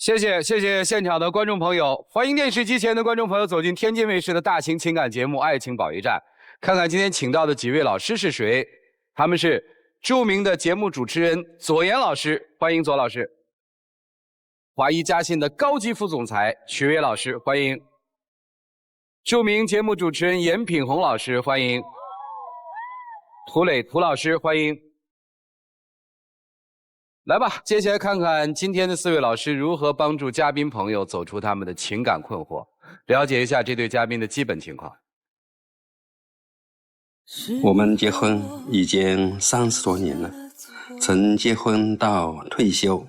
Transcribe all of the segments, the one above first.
谢谢现场的观众朋友，欢迎电视机前的观众朋友走进天津卫视的大型情感节目《爱情保卫战》，看看今天请到的几位老师是谁？他们是著名的节目主持人左岩老师，欢迎左老师；华谊嘉信的高级副总裁曲伟老师，欢迎；著名节目主持人严品宏老师，欢迎；涂磊涂老师，欢迎。来吧，接下来看看今天的4位老师如何帮助嘉宾朋友走出他们的情感困惑，了解一下这对嘉宾的基本情况。我们结婚已经30多年了，从结婚到退休，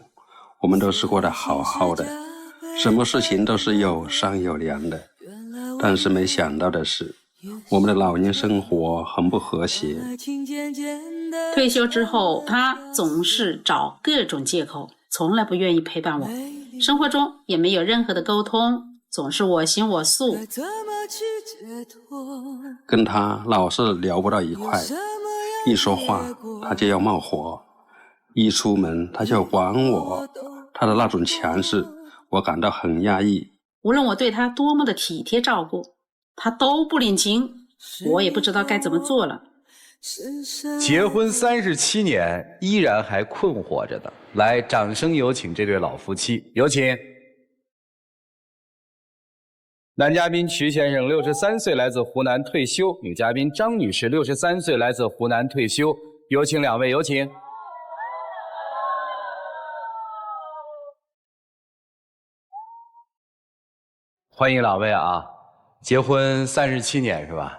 我们都是过得好好的，什么事情都是有商有量的。但是没想到的是，我们的老年生活很不和谐。退休之后，他总是找各种借口，从来不愿意陪伴我，生活中也没有任何的沟通，总是我行我素。跟他老是聊不到一块，一说话他就要冒火，一出门他就要管我，他的那种强势我感到很压抑。无论我对他多么的体贴照顾，他都不领情，我也不知道该怎么做了。结婚37年依然还困惑着的，来，掌声有请这对老夫妻，有请。男嘉宾瞿先生63岁，来自湖南退休；女嘉宾张女士63岁，来自湖南退休。有请两位，有请。欢迎两位啊！结婚37年是吧？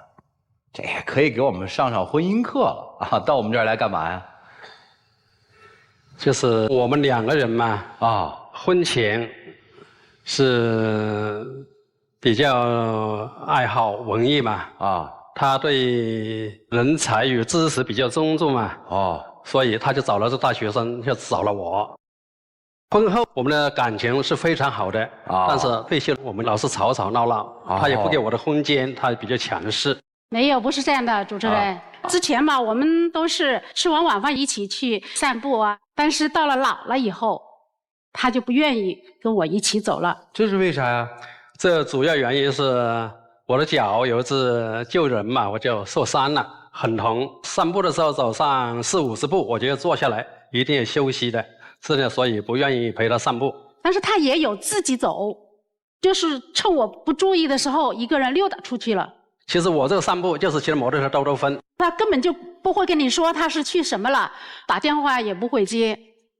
这也可以给我们上上婚姻课了啊！到我们这儿来干嘛呀？就是我们2个人嘛，婚前是比较爱好文艺嘛，他对人才与知识比较尊重嘛，所以他就找了这大学生，就找了我。婚后我们的感情是非常好的，但是退休我们老是吵吵闹闹，他也不给我的空间，他比较强势。没有，不是这样的，主持人。之前嘛，我们都是吃完晚饭一起去散步啊，但是到了老了以后，他就不愿意跟我一起走了。这是为啥呀？这主要原因是我的脚有一次救人嘛，我就受伤了，很疼。散步的时候走上40-50步，我就要坐下来，一定要休息的。是的，所以不愿意陪他散步。但是他也有自己走，就是趁我不注意的时候，一个人溜达出去了。其实我这个散步就是骑着摩托车兜风。他根本就不会跟你说他是去什么了，打电话也不会接，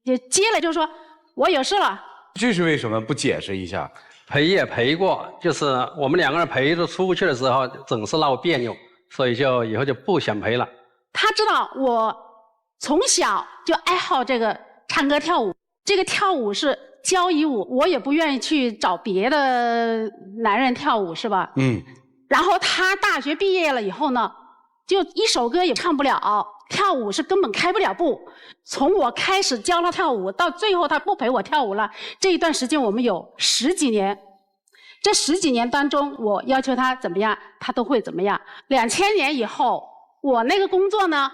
也接了就说我有事了。这是为什么？不解释一下？陪也陪过，就是我们2个人陪着出去的时候总是闹别扭，所以就以后就不想陪了。他知道我从小就爱好这个唱歌跳舞，这个跳舞是交谊舞，我也不愿意去找别的男人跳舞，是吧？然后他大学毕业了以后呢，就一首歌也唱不了，跳舞是根本开不了步。从我开始教他跳舞到最后他不陪我跳舞了，这一段时间我们有10几年。这10几年当中，我要求他怎么样，他都会怎么样。2000年以后，我那个工作呢，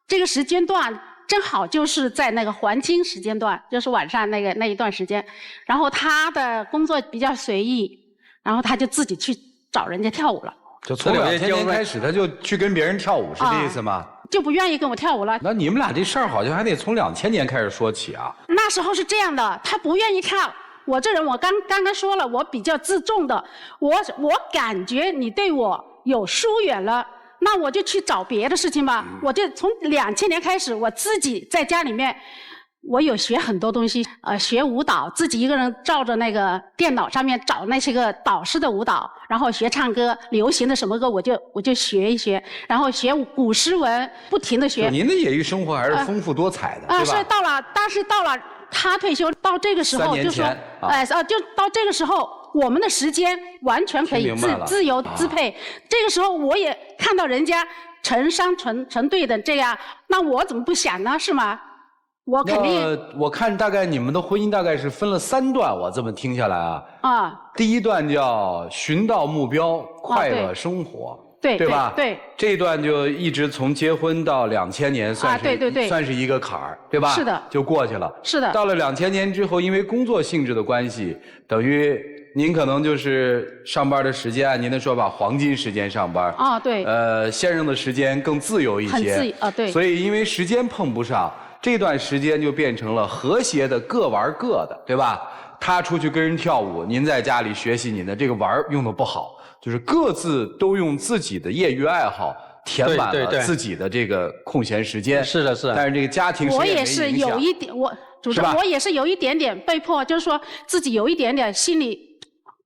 这个时间段正好就是在那个黄金时间段，就是晚上那一段时间。然后他的工作比较随意，然后他就自己去找人家跳舞了。就从2000年开始，他就去跟别人跳舞，是这意思吗？就不愿意跟我跳舞了。那你们俩这事儿好像还得从2000年开始说起啊。那时候是这样的，他不愿意跳。我这人，我刚刚说了，我比较自重的，我感觉你对我有疏远了，那我就去找别的事情吧。我就从2000年开始，我自己在家里面，我有学很多东西，学舞蹈，自己一个人照着那个电脑上面找那些个导师的舞蹈，然后学唱歌，流行的什么歌我就学一学，然后学古诗文，不停的学。您的业余生活还是丰富多彩的，对吧？是但是到了他退休到这个时候，就说，就到这个时候，我们的时间完全可以自由支配。这个时候我也看到人家成双成对的这样，那我怎么不想呢？是吗？我肯定。我看大概你们的婚姻大概是分了3段，我这么听下来啊。第一段叫寻到目标，快乐生活。对对吧？对，这一段就一直从结婚到2000年算是算是一个坎儿，对吧？是的，就过去了。是的。到了2000年之后，因为工作性质的关系，等于您可能就是上班的时间，按您的说法，黄金时间上班。啊，对。先生的时间更自由一些。很自由啊，对。所以因为时间碰不上，这段时间就变成了和谐的各玩各的，对吧？他出去跟人跳舞，您在家里学习您的，这个玩用的不好。就是各自都用自己的业余爱好填满了自己的这个空闲时间。是的，是的。但是这个家庭时间没影响。我也是有一点，主持人，我也是有一点点被迫，就是说自己有一点点心里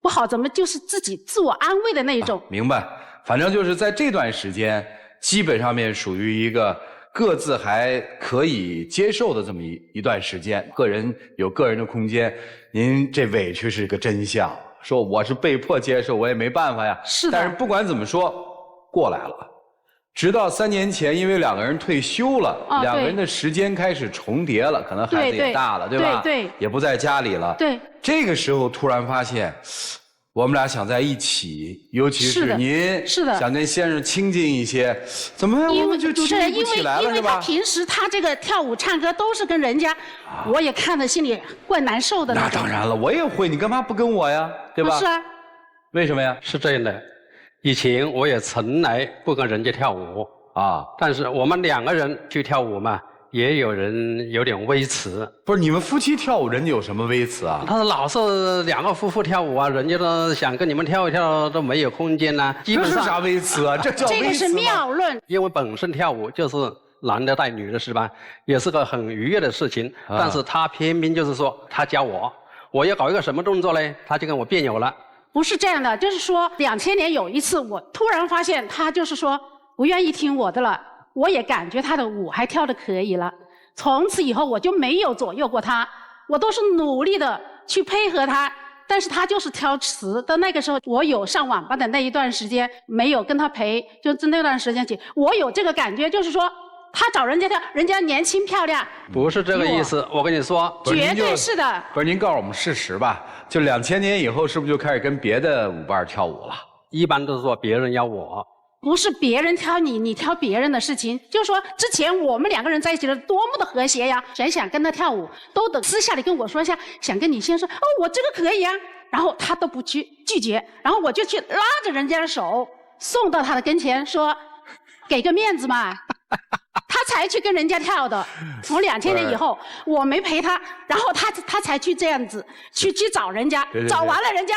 不好，怎么就是自己自我安慰的那一种。明白，反正就是在这段时间，基本上面属于一个各自还可以接受的这么一段时间，个人有个人的空间。您这委屈是个真相。说我是被迫接受，我也没办法呀。是的。但是不管怎么说，过来了。直到3年前，因为2个人退休了，2个人的时间开始重叠了，可能孩子也大了，对吧？对。也不在家里了。对。这个时候突然发现，我们俩想在一起，尤其是您想跟先生亲近一些，怎么我们就亲不起来了，因为他平时他这个跳舞唱歌都是跟人家，我也看着心里怪难受的。那当然了，我也会，你干嘛不跟我呀？对吧？是啊。为什么呀？是这样的，以前我也从来不跟人家跳舞啊，但是我们2个人去跳舞嘛。也有人有点微词，不是你们夫妻跳舞，人家有什么微词啊？他说老是2个夫妇跳舞啊，人家都想跟你们跳一跳，都没有空间呐。基本上这是啥微词啊？这叫微词吗？这个是谬论。因为本身跳舞就是男的带女的是吧？也是个很愉悦的事情，但是他偏偏就是说他教我要搞一个什么动作呢，他就跟我别扭了。不是这样的，就是说2000年有一次，我突然发现他就是说不愿意听我的了。我也感觉他的舞还跳得可以了，从此以后我就没有左右过他，我都是努力的去配合他，但是他就是挑词。到那个时候，我有上晚班的那一段时间没有跟他陪，就是那段时间起，我有这个感觉，就是说他找人家跳，人家年轻漂亮。不是这个意思，我跟你说，绝对是的。不是您告诉我们事实吧？就2000年以后，是不是就开始跟别的舞伴跳舞了？一般都是说别人邀我。不是别人挑你，你挑别人的事情。就是说，之前我们2个人在一起的多么的和谐呀！谁想跟他跳舞，都得私下里跟我说一下，想跟你先说，哦，我这个可以啊。然后他都不去拒绝，然后我就去拉着人家的手，送到他的跟前，说，给个面子嘛。他才去跟人家跳的。从2000年以后，我没陪他，然后他才去这样子去找人家，找完了人家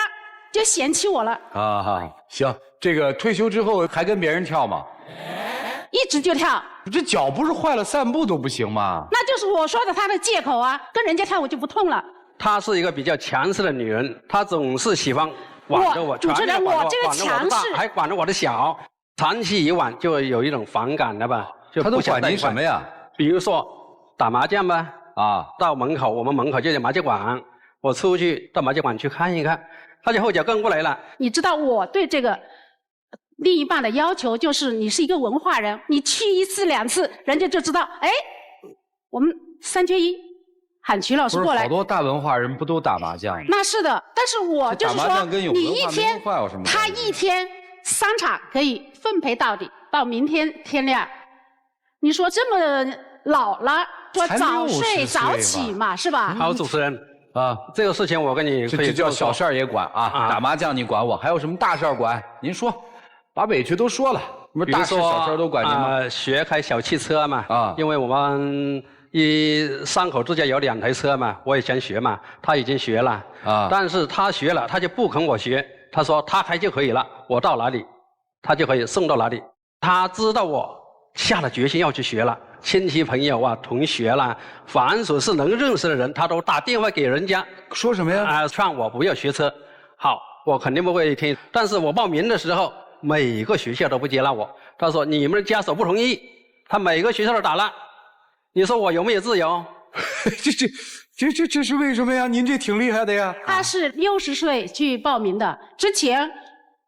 就嫌弃我了。啊，行。这个退休之后还跟别人跳吗？一直就跳。这脚不是坏了，散步都不行吗？那就是我说的他的借口啊，跟人家跳舞就不痛了。她是一个比较强势的女人，她总是喜欢挽着我，主持人，我这个强势还管着我的小，长期以往就有一种反感了吧？他都管您什么呀？比如说打麻将吧，到门口，我们门口就有麻将馆，我出去到麻将馆去看一看，他就后脚跟过来了。你知道我对这个另一半的要求就是你是一个文化人，你去1次2次，人家就知道，哎，我们3缺1，喊曲老师过来。不是好多大文化人不都打麻将吗？那是的，但是我就是说，你一天，他一天3场可以分陪到底，到明天天亮。你说这么老了，说早睡早起嘛，是吧？好，主持人啊，这个事情我跟你可以这叫小事儿也管啊，打麻将你管我，还有什么大事儿管？您说。把委屈都说了，不是大事小事都管您吗？学开小汽车嘛，因为我们3口之家有2台车嘛，我也想学嘛，他已经学了但是他学了，他就不肯我学，他说他开就可以了，我到哪里，他就可以送到哪里。他知道我下了决心要去学了，亲戚朋友啊、同学啦，凡所是能认识的人，他都打电话给人家，说什么呀？劝我不要学车。好，我肯定不会听，但是我报名的时候。每个学校都不接纳我，他说你们的家属不同意，他每个学校都打了，你说我有没有自由？这是为什么呀？您这挺厉害的呀。他是60岁去报名的，之前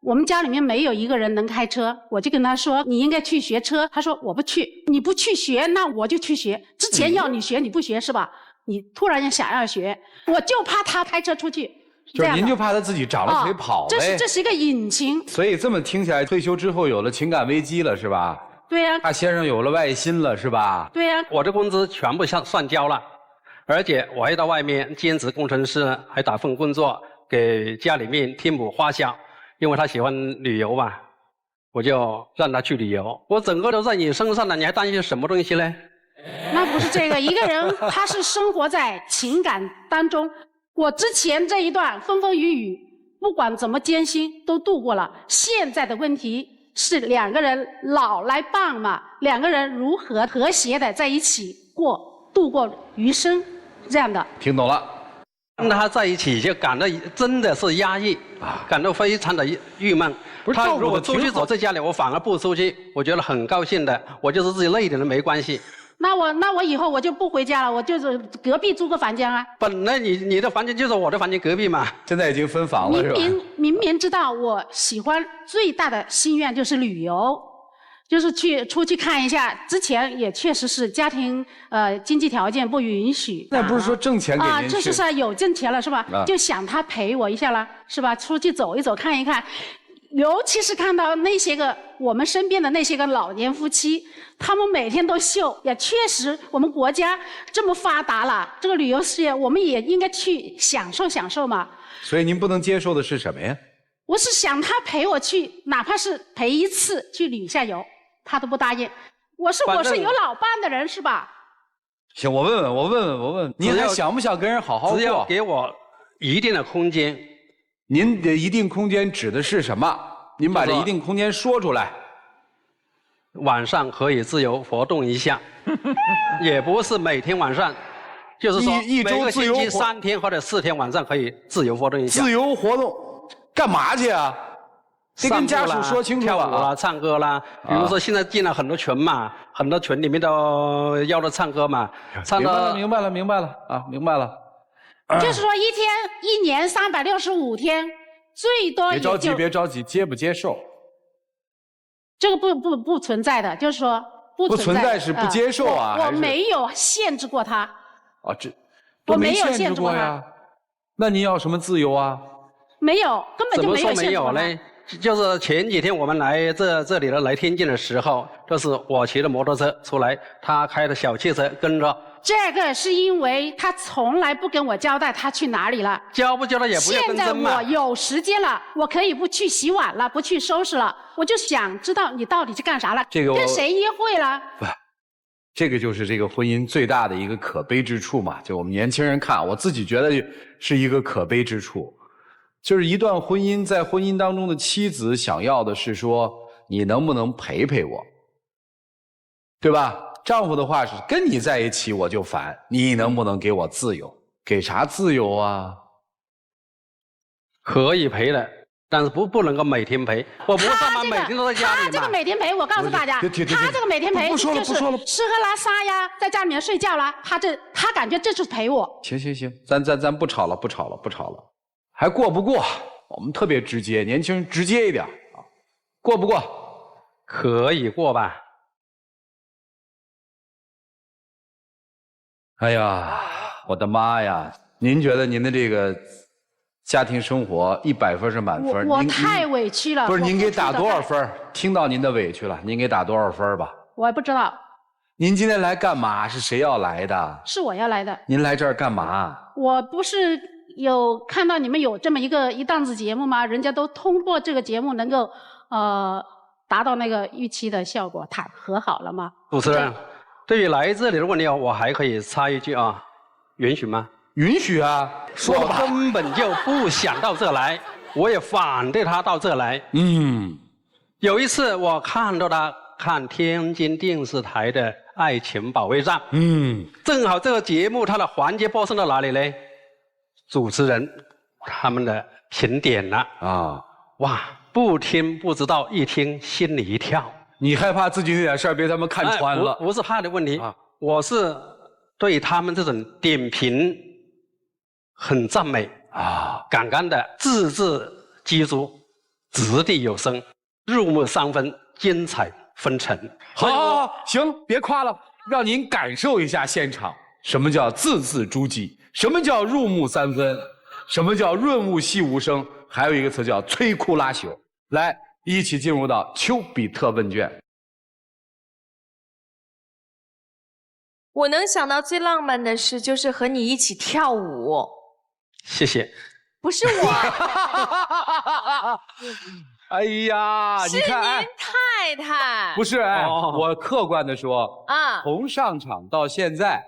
我们家里面没有一个人能开车，我就跟他说你应该去学车，他说我不去，你不去学，那我就去学。之前要你学你不学是吧？你突然想要学，我就怕他开车出去。就是您就怕他自己长了腿跑呗。这是一个隐情。所以这么听起来，退休之后有了情感危机了，是吧？对呀。大先生有了外心了，是吧？对呀。我的工资全部算交了，而且我还到外面兼职工程师，还打份工作，给家里面添补花销。因为他喜欢旅游嘛，我就让他去旅游。我整个都在你身上了，你还担心什么东西呢？那不是这个，一个人他是生活在情感当中。我之前这一段风风雨雨，不管怎么艰辛都度过了。现在的问题是两个人老来伴嘛，两个人如何和谐的在一起度过余生，这样的。听懂了。跟他在一起就感到真的是压抑啊，感到非常的郁闷。他如果出去走在家里，我反而不出去，我觉得很高兴的。我就是自己累一点都没关系。那我以后我就不回家了，我就是隔壁租个房间啊。本来你的房间就是我的房间隔壁嘛。现在已经分房了是吧？明明知道我喜欢最大的心愿就是旅游，就是出去看一下。之前也确实是家庭经济条件不允许。那不是说挣钱给您去？就是说有挣钱了是吧？就想他陪我一下了是吧？出去走一走看一看。尤其是看到那些个我们身边的那些个老年夫妻，他们每天都秀，也确实我们国家这么发达了，这个旅游事业我们也应该去享受享受嘛。所以您不能接受的是什么呀？我是想他陪我去，哪怕是陪一次去旅一下游，他都不答应。我是有老伴的人是吧？行，我问，您还想不想跟人好好过？只要给我一定的空间。您的一定空间指的是什么？您把这一定空间说出来。晚上可以自由活动一下，也不是每天晚上，就是说一周每个星期3天或者4天晚上可以自由活动一下。自由活动，干嘛去啊？得跟家属说清楚跳舞啦、唱歌啦。比如说现在进了很多群嘛，很多群里面都要着唱歌嘛。明白了啊，明白了。就是说一年365天，最多也就别着急，接不接受？这个不存在的，就是说不存在是不接受啊？我没有限制过他。啊，我没有限制过他。那您要什么自由啊？没有，根本就没有限制过他。怎么说没有呢？就是前几天我们来这里来天津的时候，就是我骑着摩托车出来，他开的小汽车跟着。这个是因为他从来不跟我交代他去哪里了，交不交代也不要跟踪嘛。现在我有时间了，我可以不去洗碗了，不去收拾了，我就想知道你到底是干啥了，跟谁约会了？不，这个就是这个婚姻最大的一个可悲之处嘛。就我们年轻人看，我自己觉得是一个可悲之处，就是一段婚姻，在婚姻当中的妻子想要的是说，你能不能陪陪我，对吧？丈夫的话是跟你在一起我就烦，你能不能给我自由？给啥自由啊？可以陪的，但是不能够每天陪。我不上班，每天都在家里嘛。他这个每天陪，我告诉大家，他这个每天陪就是吃喝拉撒呀，在家里面睡觉啦。他感觉这是陪我。行，咱不吵了，还过不过？我们特别直接，年轻人直接一点啊，过不过？可以过吧。哎呀，我的妈呀！您觉得您的这个家庭生活100分是满分？我太委屈了。不是，您给打多少分？听到您的委屈了，您给打多少分吧？我也不知道。您今天来干嘛？是谁要来的？是我要来的。您来这儿干嘛？我不是有看到你们有这么一档子节目吗？人家都通过这个节目能够达到那个预期的效果，和好了吗？主持人。对于来这里的问题我还可以插一句啊，允许吗？允许啊，说吧。我根本就不想到这来，我也反对他到这来。有一次我看到他看天津电视台的《爱情保卫战》，正好这个节目它的环节播送到哪里呢？主持人他们的评点了啊，哇，不听不知道，一听心里一跳。你害怕自己那点事儿被他们看穿了？不是怕的问题，我是对他们这种点评很赞美啊，杠杆的字字玑珠，掷地有声，入木三分，精彩纷呈。好，行，别夸了，让您感受一下现场，什么叫字字珠玑，什么叫入木三分。什么叫润物细无声？还有一个词叫摧枯拉朽。来，一起进入到丘比特问卷。我能想到最浪漫的事就是和你一起跳舞。谢谢。不是我。哎呀，你看，是您太太。不是，我客观的说啊，从上场到现在，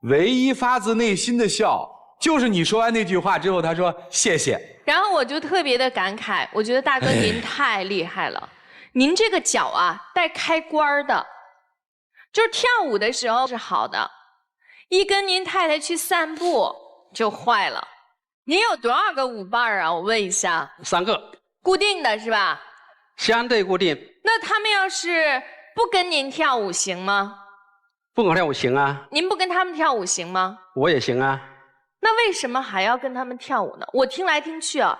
唯一发自内心的笑，就是你说完那句话之后，他说谢谢。然后我就特别的感慨，我觉得大哥您太厉害了，您这个脚啊带开关的。就是跳舞的时候是好的，一跟您太太去散步就坏了。您有多少个舞伴啊？我问一下。3个。固定的是吧？相对固定。那他们要是不跟您跳舞行吗？不跟我跳舞行啊。您不跟他们跳舞行吗？我也行啊。那为什么还要跟他们跳舞呢？我听来听去啊，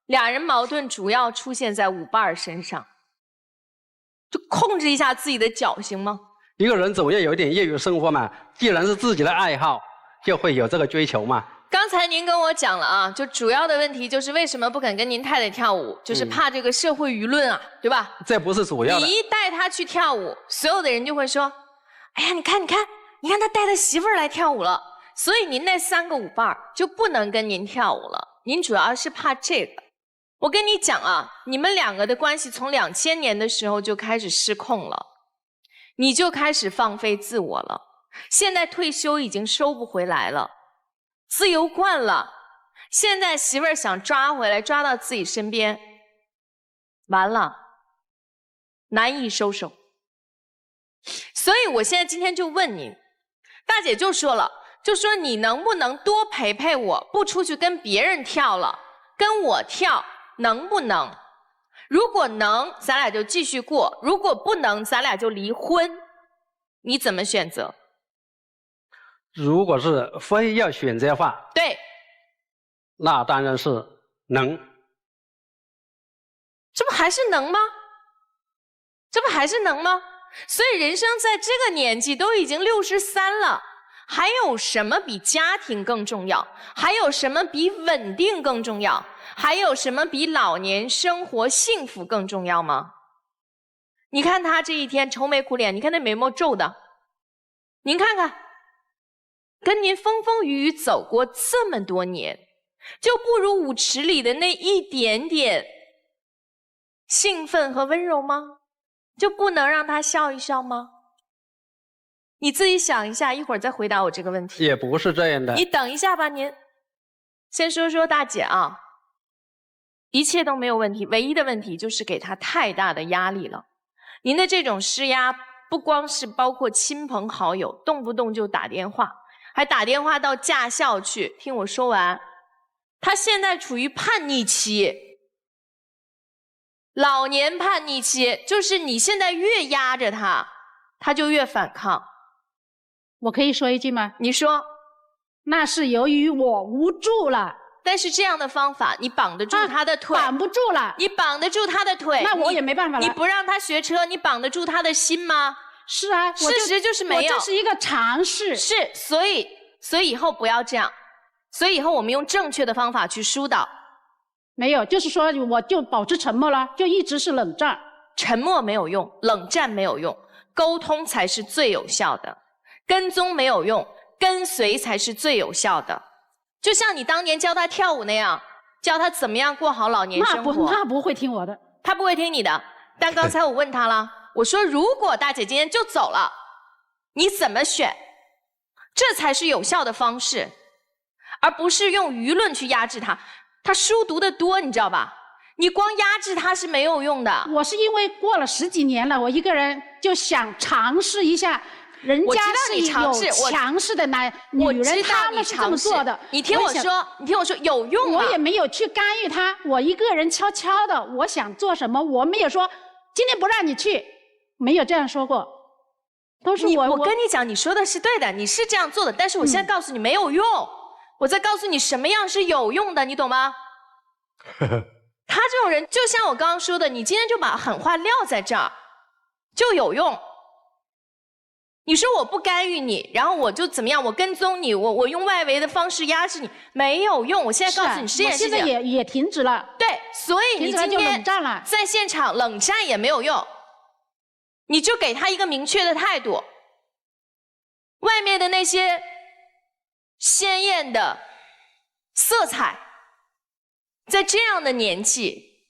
俩人矛盾主要出现在舞伴身上。就控制一下自己的脚行吗？一个人总要有一点业余生活嘛，既然是自己的爱好，就会有这个追求嘛。刚才您跟我讲了啊，就主要的问题就是为什么不肯跟您太太跳舞，就是怕这个社会舆论啊，对吧？这不是主要的。你一带她去跳舞，所有的人就会说，哎呀，你看他带他媳妇儿来跳舞了，所以您那3个舞伴就不能跟您跳舞了。您主要是怕这个。我跟你讲啊，你们2个的关系从2000年的时候就开始失控了。你就开始放飞自我了，现在退休已经收不回来了，自由惯了，现在媳妇儿想抓回来，抓到自己身边，完了，难以收手。所以我现在今天就问您，大姐就说了，就说你能不能多陪陪我，不出去跟别人跳了，跟我跳，能不能？如果能，咱俩就继续过；如果不能，咱俩就离婚。你怎么选择？如果是非要选择的话，对，那当然是能。这不还是能吗？这不还是能吗？所以人生在这个年纪都已经63了，还有什么比家庭更重要？还有什么比稳定更重要？还有什么比老年生活幸福更重要吗？你看他这一天愁眉苦脸，你看那眉毛皱的，您看看，跟您风风雨雨走过这么多年，就不如舞池里的那一点点兴奋和温柔吗？就不能让他笑一笑吗？你自己想一下，一会儿再回答我这个问题。也不是这样的。你等一下吧，您先说说大姐啊。一切都没有问题，唯一的问题就是给他太大的压力了。您的这种施压，不光是包括亲朋好友，动不动就打电话，还打电话到驾校去。听我说完，他现在处于叛逆期，老年叛逆期，就是你现在越压着他，他就越反抗。我可以说一句吗？你说。那是由于我无助了。但是这样的方法，你绑得住他的腿？绑不住了。你绑得住他的腿？那我也没办法了。你不让他学车，你绑得住他的心吗？是啊，事实就是没有。我这是一个尝试。是，所以以后不要这样。所以以后我们用正确的方法去疏导。没有，就是说我就保持沉默了，就一直是冷战。沉默没有用，冷战没有用，沟通才是最有效的。跟踪没有用，跟随才是最有效的。就像你当年教他跳舞那样，教他怎么样过好老年生活。那不会听我的，他不会听你的。但刚才我问他了，我说如果大姐今天就走了，你怎么选？这才是有效的方式，而不是用舆论去压制他。他书读得多，你知道吧？你光压制他是没有用的。我是因为过了10几年了，我一个人就想尝试一下。人家是有强势的女人，她们是这么做的。你听我说，有用吗？我也没有去干预她，我一个人悄悄的，我想做什么，我没有说今天不让你去，没有这样说过，都是我跟你讲，你说的是对的，你是这样做的，但是我现在告诉你没有用，我在告诉你什么样是有用的，你懂吗？他这种人，就像我刚刚说的，你今天就把狠话撂在这儿，就有用。你说我不干预你，然后我就怎么样？我跟踪你，我用外围的方式压制你，没有用。我现在告诉你这件事情，我现在也停止了。对，所以你今天在现场冷战也没有用，你就给他一个明确的态度。外面的那些鲜艳的色彩，在这样的年纪，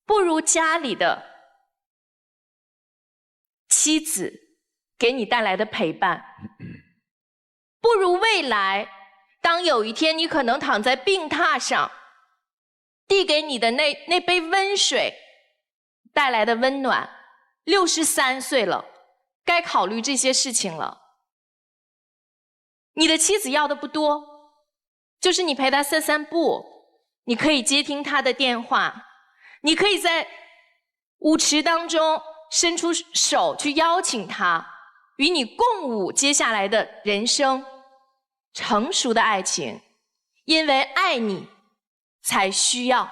不如家里的妻子给你带来的陪伴，不如未来当有一天你可能躺在病榻上，递给你的那杯温水带来的温暖。63岁了，该考虑这些事情了。你的妻子要的不多，就是你陪她散散步，你可以接听她的电话，你可以在舞池当中伸出手去邀请她，与你共舞接下来的人生。成熟的爱情，因为爱你才需要。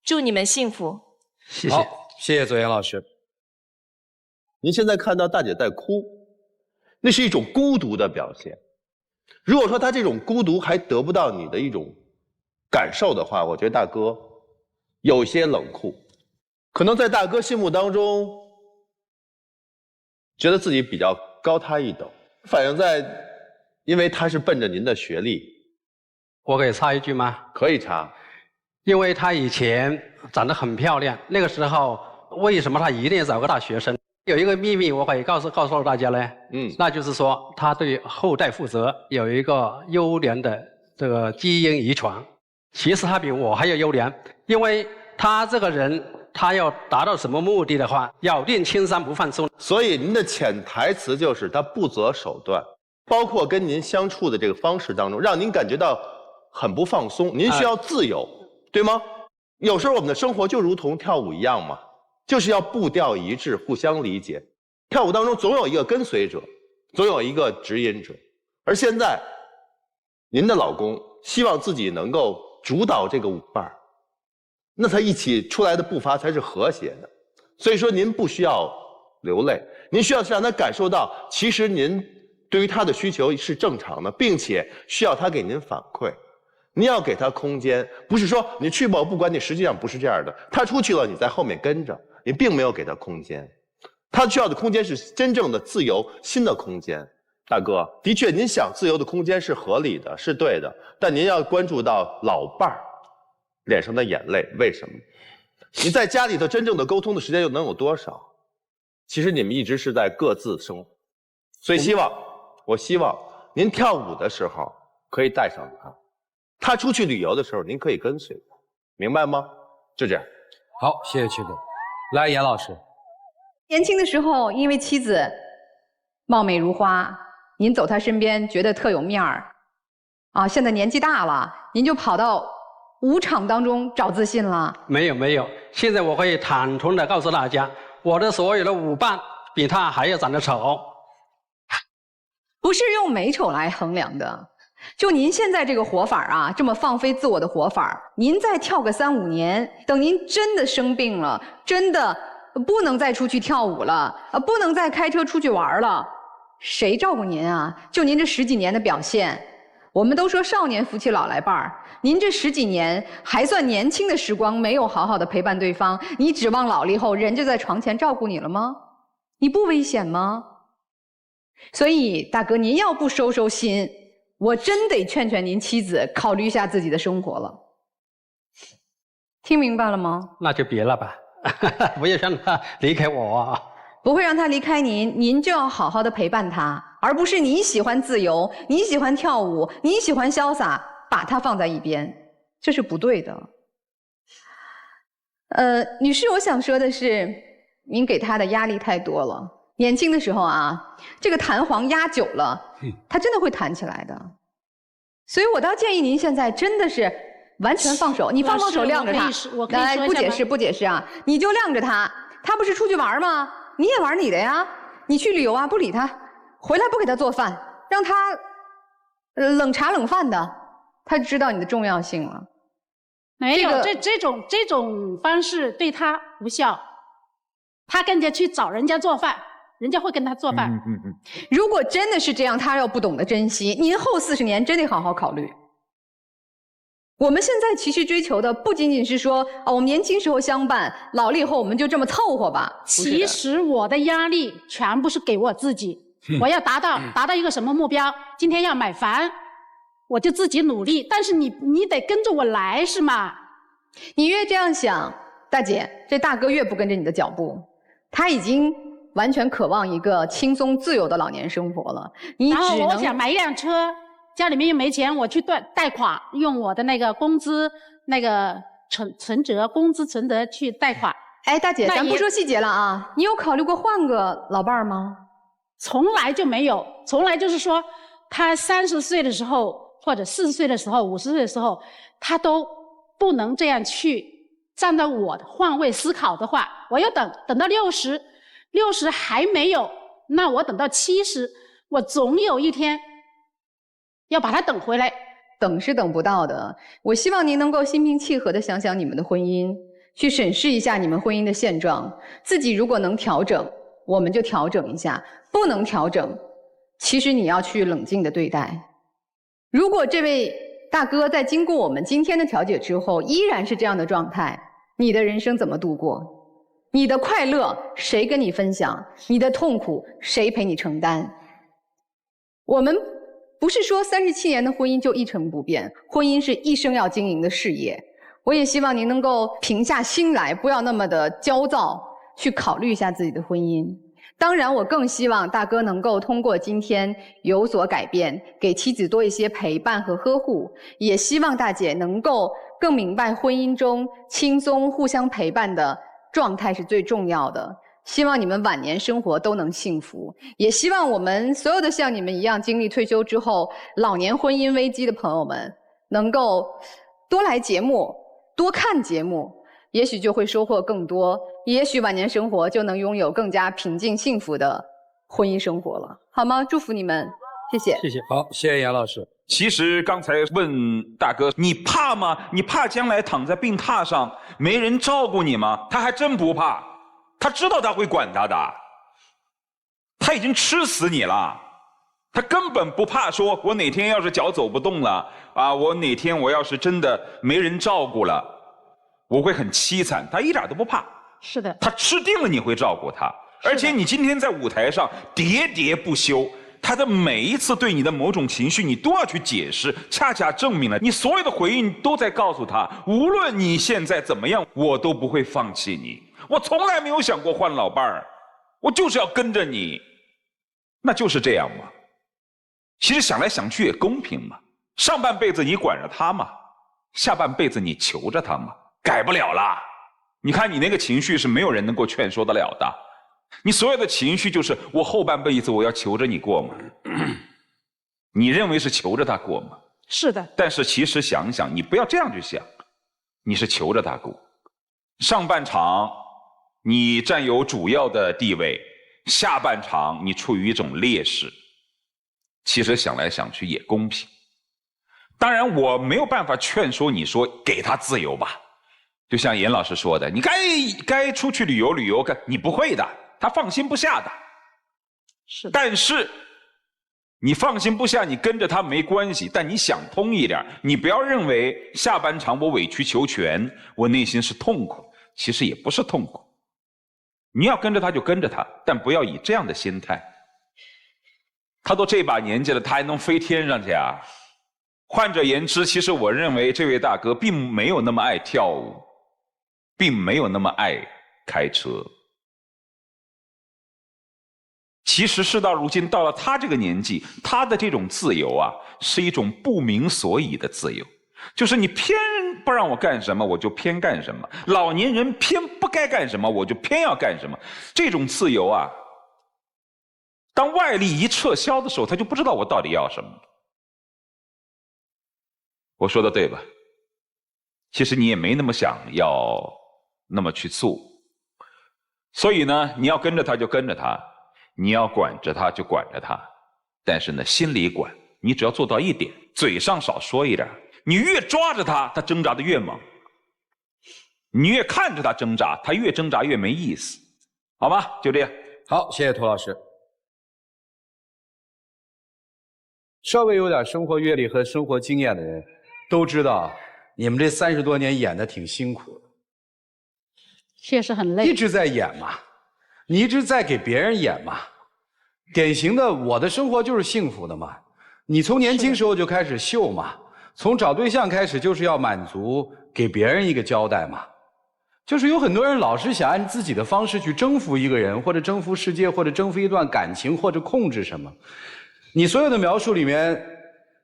祝你们幸福。谢谢。好，谢谢左岩老师。您现在看到大姐在哭，那是一种孤独的表现。如果说她这种孤独还得不到你的一种感受的话，我觉得大哥有些冷酷，可能在大哥心目当中，觉得自己比较高他一等，反映在，因为他是奔着您的学历。我可以插一句吗？可以插。因为她以前长得很漂亮，那个时候为什么她一定要找个大学生？有一个秘密我可以告诉大家呢，那就是说她对后代负责，有一个优良的这个基因遗传。其实她比我还要优良，因为她这个人，她要达到什么目的的话，咬定青山不放松。所以您的潜台词就是她不择手段，包括跟您相处的这个方式当中，让您感觉到很不放松。您需要自由，对吗？有时候我们的生活就如同跳舞一样嘛。就是要步调一致，互相理解。跳舞当中总有一个跟随者，总有一个指引者。而现在，您的老公希望自己能够主导这个舞伴，那他一起出来的步伐才是和谐的。所以说，您不需要流泪，您需要让他感受到，其实您对于他的需求是正常的，并且需要他给您反馈。您要给他空间，不是说你去吧，我不管你，实际上不是这样的。他出去了，你在后面跟着。你并没有给他空间，他需要的空间是真正的自由、新的空间。大哥，的确，您想自由的空间是合理的，是对的，但您要关注到老伴儿脸上的眼泪，为什么？你在家里头真正的沟通的时间又能有多少？其实你们一直是在各自生活，所以我希望您跳舞的时候可以带上他，他出去旅游的时候您可以跟随他，明白吗？就这样。好，谢谢曲哥。来，严老师。年轻的时候，因为妻子貌美如花，您走她身边觉得特有面儿，啊，现在年纪大了，您就跑到舞场当中找自信了？没有，现在我可以坦诚地告诉大家，我的所有的舞伴比她还要长得丑。不是用美丑来衡量的。就您现在这个活法啊，这么放飞自我的活法，您再跳个3、5年，等您真的生病了，真的不能再出去跳舞了，不能再开车出去玩了，谁照顾您啊？就您这10几年的表现，我们都说少年夫妻老来伴儿，您这10几年还算年轻的时光，没有好好的陪伴对方，你指望老了以后人就在床前照顾你了吗？你不危险吗？所以大哥，您要不收心，我真得劝您妻子考虑一下自己的生活了。听明白了吗？那就别了吧，不要让他离开我。不会让他离开您，您就要好好的陪伴他，而不是你喜欢自由，你喜欢跳舞，你喜欢潇洒，把他放在一边，这是不对的。女士，我想说的是，您给他的压力太多了。年轻的时候啊，这个弹簧压久了，它真的会弹起来的。所以我倒建议您现在真的是完全放手，你放手晾着他。来，不解释啊，你就晾着他。他不是出去玩吗？你也玩你的呀。你去旅游啊，不理他，回来不给他做饭，让他冷茶冷饭的，他知道你的重要性了。没有，这种方式对他无效，他更加去找人家做饭。人家会跟他做饭。如果真的是这样，他要不懂得珍惜，您后40年真得好好考虑。我们现在其实追求的不仅仅是说，我们年轻时候相伴，老了以后我们就这么凑合吧。其实我的压力全部是给我自己，我要达到一个什么目标？今天要买房，我就自己努力。但是你得跟着我来，是吗？你越这样想，大姐，这大哥越不跟着你的脚步，他已经完全渴望一个轻松自由的老年生活了。你然后只能我想买一辆车，家里面又没钱，我去贷款，用我的那个工资那个存折，工资存折去贷款。哎，大姐，咱不说细节了啊，你有考虑过换个老伴儿吗？从来就没有，从来就是说，他30岁的时候，或者40岁的时候，50岁的时候，他都不能这样去站在我的换位思考的话，我要等到60还没有，那我等到70，我总有一天要把他等回来。等是等不到的。我希望您能够心平气和地想想你们的婚姻，去审视一下你们婚姻的现状。自己如果能调整，我们就调整一下；不能调整，其实你要去冷静地对待。如果这位大哥在经过我们今天的调解之后，依然是这样的状态，你的人生怎么度过？你的快乐谁跟你分享？你的痛苦谁陪你承担？我们不是说37年的婚姻就一成不变，婚姻是一生要经营的事业。我也希望您能够平下心来，不要那么的焦躁，去考虑一下自己的婚姻。当然，我更希望大哥能够通过今天有所改变，给妻子多一些陪伴和呵护。也希望大姐能够更明白婚姻中轻松互相陪伴的状态是最重要的。希望你们晚年生活都能幸福，也希望我们所有的像你们一样经历退休之后老年婚姻危机的朋友们，能够多来节目，多看节目，也许就会收获更多，也许晚年生活就能拥有更加平静幸福的婚姻生活了，好吗？祝福你们，谢谢。谢谢。好，谢谢杨老师。其实刚才问大哥，你怕吗？你怕将来躺在病榻上没人照顾你吗？他还真不怕，他知道他会管他的，他已经吃死你了，他根本不怕说我哪天要是脚走不动了啊，我哪天我要是真的没人照顾了，我会很凄惨，他一点都不怕。是的，他吃定了你会照顾他，而且你今天在舞台上喋喋不休，他的每一次对你的某种情绪你都要去解释，恰恰证明了你所有的回应都在告诉他，无论你现在怎么样，我都不会放弃你，我从来没有想过换老伴儿，我就是要跟着你，那就是这样嘛。其实想来想去也公平嘛，上半辈子你管着他嘛，下半辈子你求着他嘛，改不了啦。你看你那个情绪是没有人能够劝说得了的，你所有的情绪就是我后半辈子我要求着你过嘛，你认为是求着他过吗？是的。但是其实想想，你不要这样去想，你是求着他过。上半场你占有主要的地位，下半场你处于一种劣势，其实想来想去也公平。当然我没有办法劝说你说给他自由吧，就像严老师说的，你该出去旅游旅游，你不会的，他放心不下的。是的。但是你放心不下，你跟着他没关系，但你想通一点，你不要认为下半场我委曲求全，我内心是痛苦，其实也不是痛苦。你要跟着他就跟着他，但不要以这样的心态。他都这把年纪了，他还能飞天上去啊？换者言之，其实我认为这位大哥并没有那么爱跳舞，并没有那么爱开车。其实事到如今，到了他这个年纪，他的这种自由啊，是一种不明所以的自由，就是你偏不让我干什么，我就偏干什么；老年人偏不该干什么，我就偏要干什么。这种自由啊，当外力一撤销的时候，他就不知道我到底要什么。我说的对吧？其实你也没那么想要那么去做，所以呢，你要跟着他就跟着他，你要管着他就管着他，但是呢，心里管，你只要做到一点，嘴上少说一点。你越抓着他，他挣扎的越猛；你越看着他挣扎，他越挣扎越没意思，好吗？就这样。好，谢谢涂老师。稍微有点生活阅历和生活经验的人都知道，你们这30多年演的挺辛苦的，确实很累，一直在演嘛，你一直在给别人演嘛。典型的我的生活就是幸福的嘛。你从年轻时候就开始秀嘛，从找对象开始就是要满足给别人一个交代嘛。就是有很多人老是想按自己的方式去征服一个人，或者征服世界，或者征服一段感情，或者控制什么。你所有的描述里面，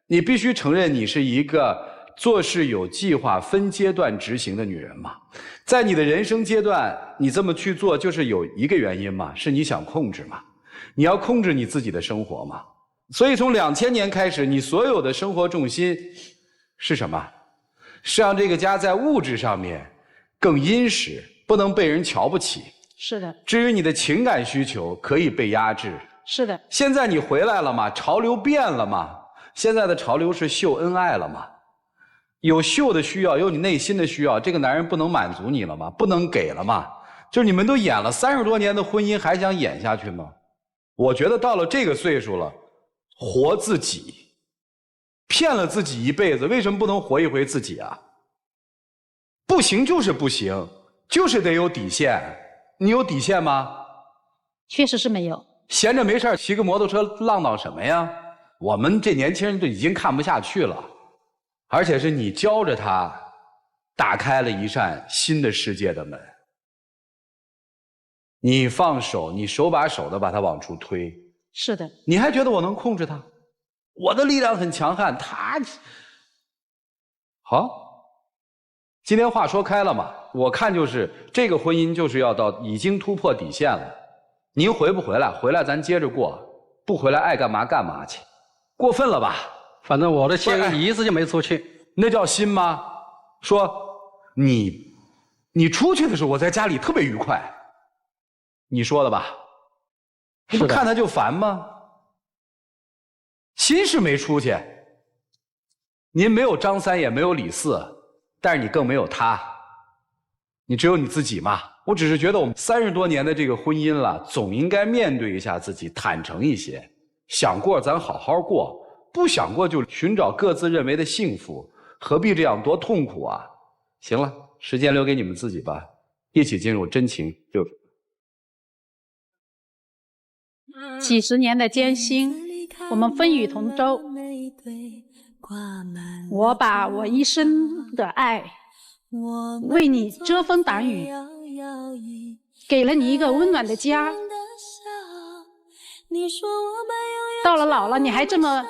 你必须承认你是一个做事有计划、分阶段执行的女人嘛。在你的人生阶段，你这么去做，就是有一个原因嘛，是你想控制嘛。你要控制你自己的生活嘛。所以从2000年开始，你所有的生活重心是什么？是让这个家在物质上面更殷实，不能被人瞧不起。是的。至于你的情感需求，可以被压制。是的。现在你回来了嘛？潮流变了嘛？现在的潮流是秀恩爱了嘛？有秀的需要，有你内心的需要，这个男人不能满足你了吗？不能给了吗？就是你们都演了30多年的婚姻，还想演下去吗？我觉得到了这个岁数了，活自己，骗了自己一辈子，为什么不能活一回自己啊？不行就是不行，就是得有底线。你有底线吗？确实是没有。闲着没事骑个摩托车浪荡什么呀？我们这年轻人就已经看不下去了，而且是你教着他，打开了一扇新的世界的门。你放手，你手把手的把他往出推。是的。你还觉得我能控制他？我的力量很强悍，他好。今天话说开了嘛，我看就是这个婚姻就是要到已经突破底线了。您回不回来？回来咱接着过，不回来爱干嘛干嘛去。过分了吧？反正我的心一直就没出去。那叫心吗？说你出去的时候，我在家里特别愉快。你说的吧？你不看他就烦吗？心是没出去。您没有张三，也没有李四，但是你更没有他。你只有你自己嘛。我只是觉得我们30多年的这个婚姻了，总应该面对一下自己，坦诚一些。想过咱好好过，不想过就寻找各自认为的幸福，何必这样多痛苦啊？行了，时间留给你们自己吧，一起进入真情6。几十年的艰辛，我们风雨同舟。我把我一生的爱为你遮风挡雨，给了你一个温暖的家。到了老了，你还这么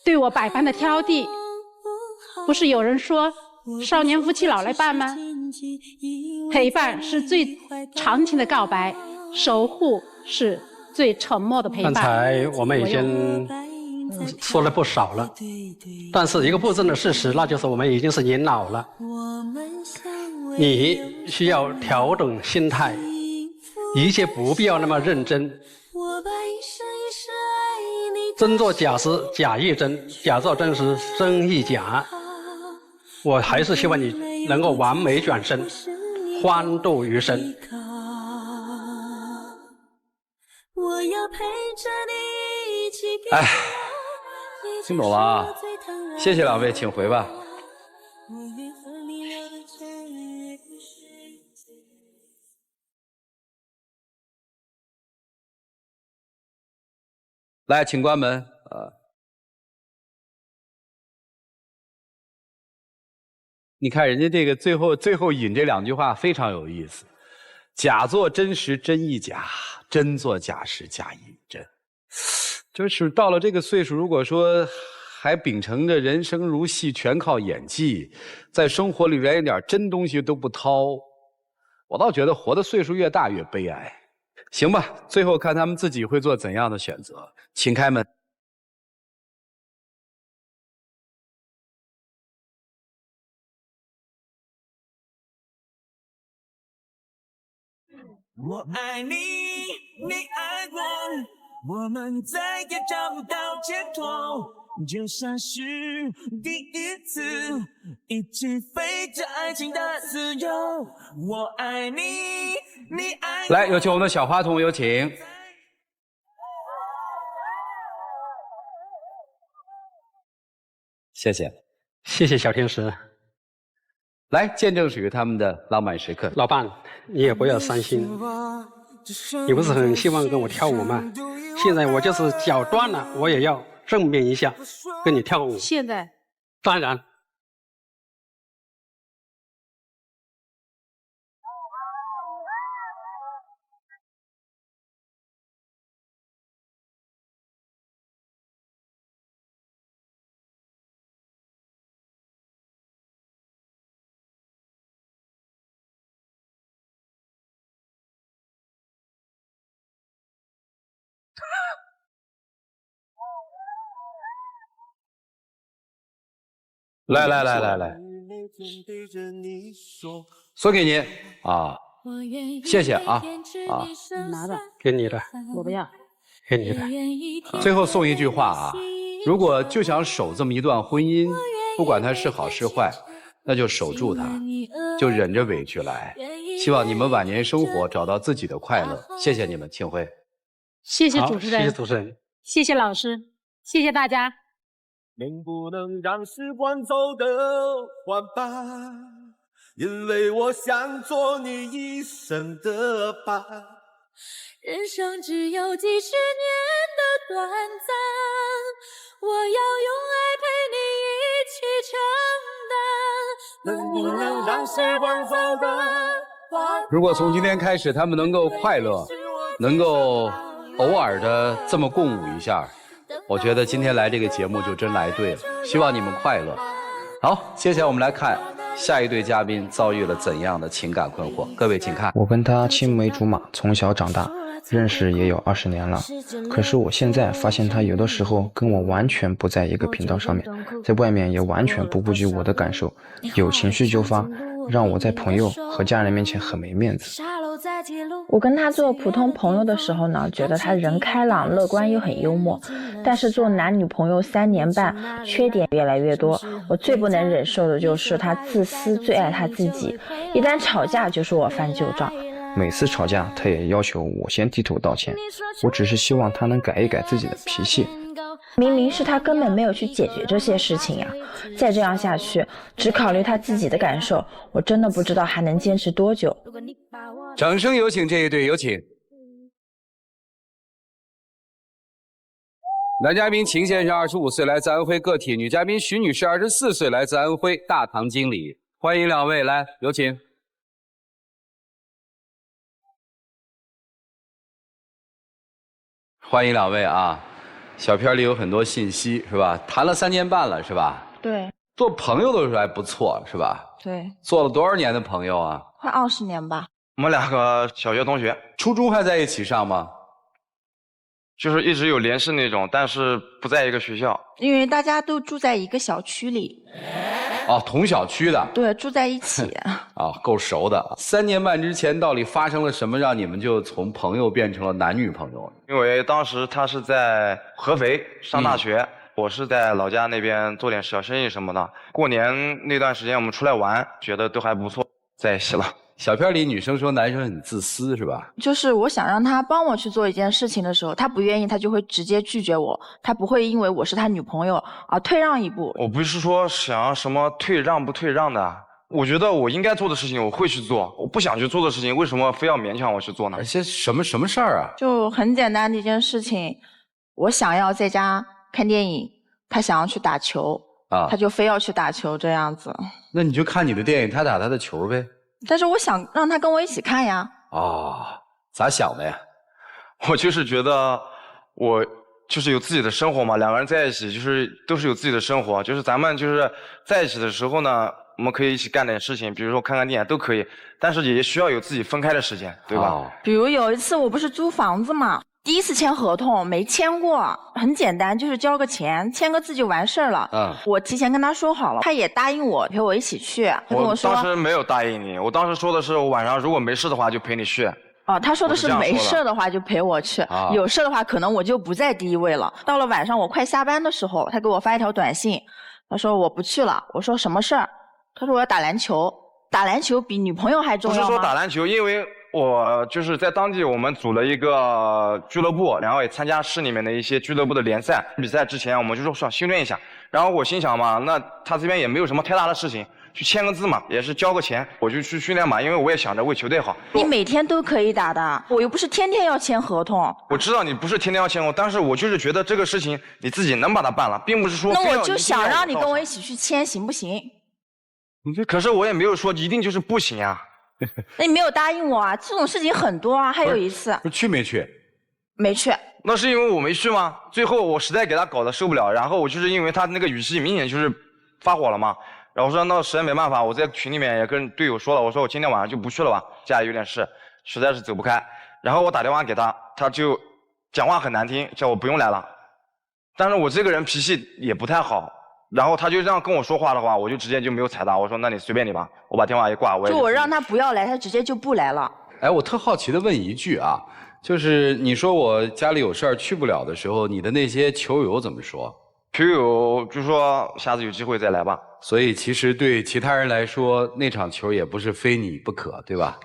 对我百般的挑剔，不是有人说少年夫妻老来伴吗？陪伴是最长情的告白，守护是最沉默的陪伴。刚才我们已经说了不少了，但是一个不争的事实，那就是我们已经是年老了。你需要调整心态，一切不必要那么认真。真做假时假亦真，假做真时真亦假。我还是希望你能够完美转身，欢度余生。哎，听懂了啊？谢谢两位，请回吧。来，请关门。你看人家这个最后引这2句话非常有意思：假作真时真亦假，真作假时假亦真。就是到了这个岁数，如果说还秉承着人生如戏，全靠演技，在生活里连一点真东西都不掏，我倒觉得活的岁数越大越悲哀。行吧，最后看他们自己会做怎样的选择，请开门。我爱你，你爱我，我们再也找不到解脱。就像是第一次一起飞着爱情的自由。我爱你，你爱我。来，有请我们的小花童，有请。谢谢，谢谢小天使。来，见证属于他们的浪漫时刻。老伴，你也不要伤心，你不是很希望跟我跳舞吗？现在我就是脚断了，我也要证明一下，跟你跳舞。现在？当然。来，送给您啊，谢谢啊，拿着，给你的，我不要，给你的。最后送一句话啊，如果就想守这么一段婚姻，不管它是好是坏，那就守住它，就忍着委屈来。希望你们晚年生活找到自己的快乐。谢谢你们，庆辉。谢谢主持人，谢谢主持人，谢谢老师，谢谢大家。能不能让时光走得缓慢？因为我想做你一生的伴。人生只有几十年的短暂，我要用爱陪你一起承担。能不能让时光走得缓慢？如果从今天开始他们能够快乐，能够偶尔的这么共舞一下，我觉得今天来这个节目就真来对了。希望你们快乐。好，接下来我们来看下一对嘉宾遭遇了怎样的情感困惑。各位请看。我跟他青梅竹马，从小长大，认识也有20年了。可是我现在发现他有的时候跟我完全不在一个频道上面，在外面也完全不顾及我的感受，有情绪就发，让我在朋友和家人面前很没面子。我跟他做普通朋友的时候呢，觉得他人开朗乐观又很幽默，但是做男女朋友3年半，缺点越来越多。我最不能忍受的就是他自私，最爱他自己，一旦吵架就是我翻旧账。每次吵架他也要求我先低头道歉，我只是希望他能改一改自己的脾气。明明是他根本没有去解决这些事情呀，再这样下去只考虑他自己的感受，我真的不知道还能坚持多久。掌声有请这一对，有请。男嘉宾秦先生25岁，来自安徽个体；女嘉宾徐女士24岁，来自安徽大堂经理。欢迎两位，来有请。欢迎两位啊！小片里有很多信息是吧？谈了3年半了是吧？对。做朋友的时候还不错是吧？对。做了多少年的朋友啊？快20年吧。我们2个小学同学，初中还在一起上吗？就是一直有联系那种，但是不在一个学校。因为大家都住在一个小区里。哦，同小区的。对，住在一起。啊，够熟的。3年半之前到底发生了什么，让你们就从朋友变成了男女朋友？因为当时他是在合肥上大学，我是在老家那边做点小生意什么的。过年那段时间我们出来玩，觉得都还不错，在一起了。小片里女生说男生很自私是吧？就是我想让他帮我去做一件事情的时候，他不愿意，他就会直接拒绝我，他不会因为我是他女朋友而退让一步。我不是说想要什么退让不退让的，我觉得我应该做的事情我会去做，我不想去做的事情为什么非要勉强我去做呢？而且什么事儿啊？就很简单的一件事情，我想要在家看电影，他想要去打球啊，他就非要去打球这样子。那你就看你的电影，他打他的球呗。但是我想让他跟我一起看呀。哦，咋想的呀？我就是觉得我就是有自己的生活嘛，2个人在一起就是都是有自己的生活，就是咱们就是在一起的时候呢，我们可以一起干点事情，比如说看看电影都可以，但是也需要有自己分开的时间，对吧？哦，比如有一次我不是租房子嘛，第一次签合同没签过，很简单，就是交个钱，签个字就完事儿了。我提前跟他说好了，他也答应我陪我一起去。他跟我说，我当时没有答应你，我当时说的是我晚上如果没事的话就陪你去。哦，他说的是没事的话就陪我去，有事的话可能我就不在第一位了。到了晚上我快下班的时候，他给我发一条短信，他说我不去了。我说什么事儿？他说我要打篮球，打篮球比女朋友还重要吗？不是说打篮球，因为我就是在当地我们组了一个俱乐部，然后也参加市里面的一些俱乐部的联赛。比赛之前我们就说想训练一下，然后我心想嘛，那他这边也没有什么太大的事情。去签个字嘛，也是交个钱，我就去训练嘛，因为我也想着为球队好。你每天都可以打的，我又不是天天要签合同。我知道你不是天天要签合同，但是我就是觉得这个事情你自己能把它办了，并不是说。那我就想让你跟我一起去签，行不行？可是我也没有说一定就是不行啊。那你没有答应我啊？这种事情很多啊，还有一次。去没去？没去。那是因为我没去吗？最后我实在给他搞得受不了，然后我就是因为他那个语气明显就是发火了嘛。然后我说那实在没办法，我在群里面也跟队友说了，我说我今天晚上就不去了吧，家里有点事，实在是走不开。然后我打电话给他，他就讲话很难听，叫我不用来了。但是我这个人脾气也不太好，然后他就这样跟我说话的话，我就直接就没有睬他。我说那你随便你吧，我把电话一挂。就我让他不要来，他直接就不来了。哎，我特好奇的问一句啊，就是你说我家里有事儿去不了的时候，你的那些球友怎么说？球友就说下次有机会再来吧。所以其实对其他人来说，那场球也不是非你不可，对吧？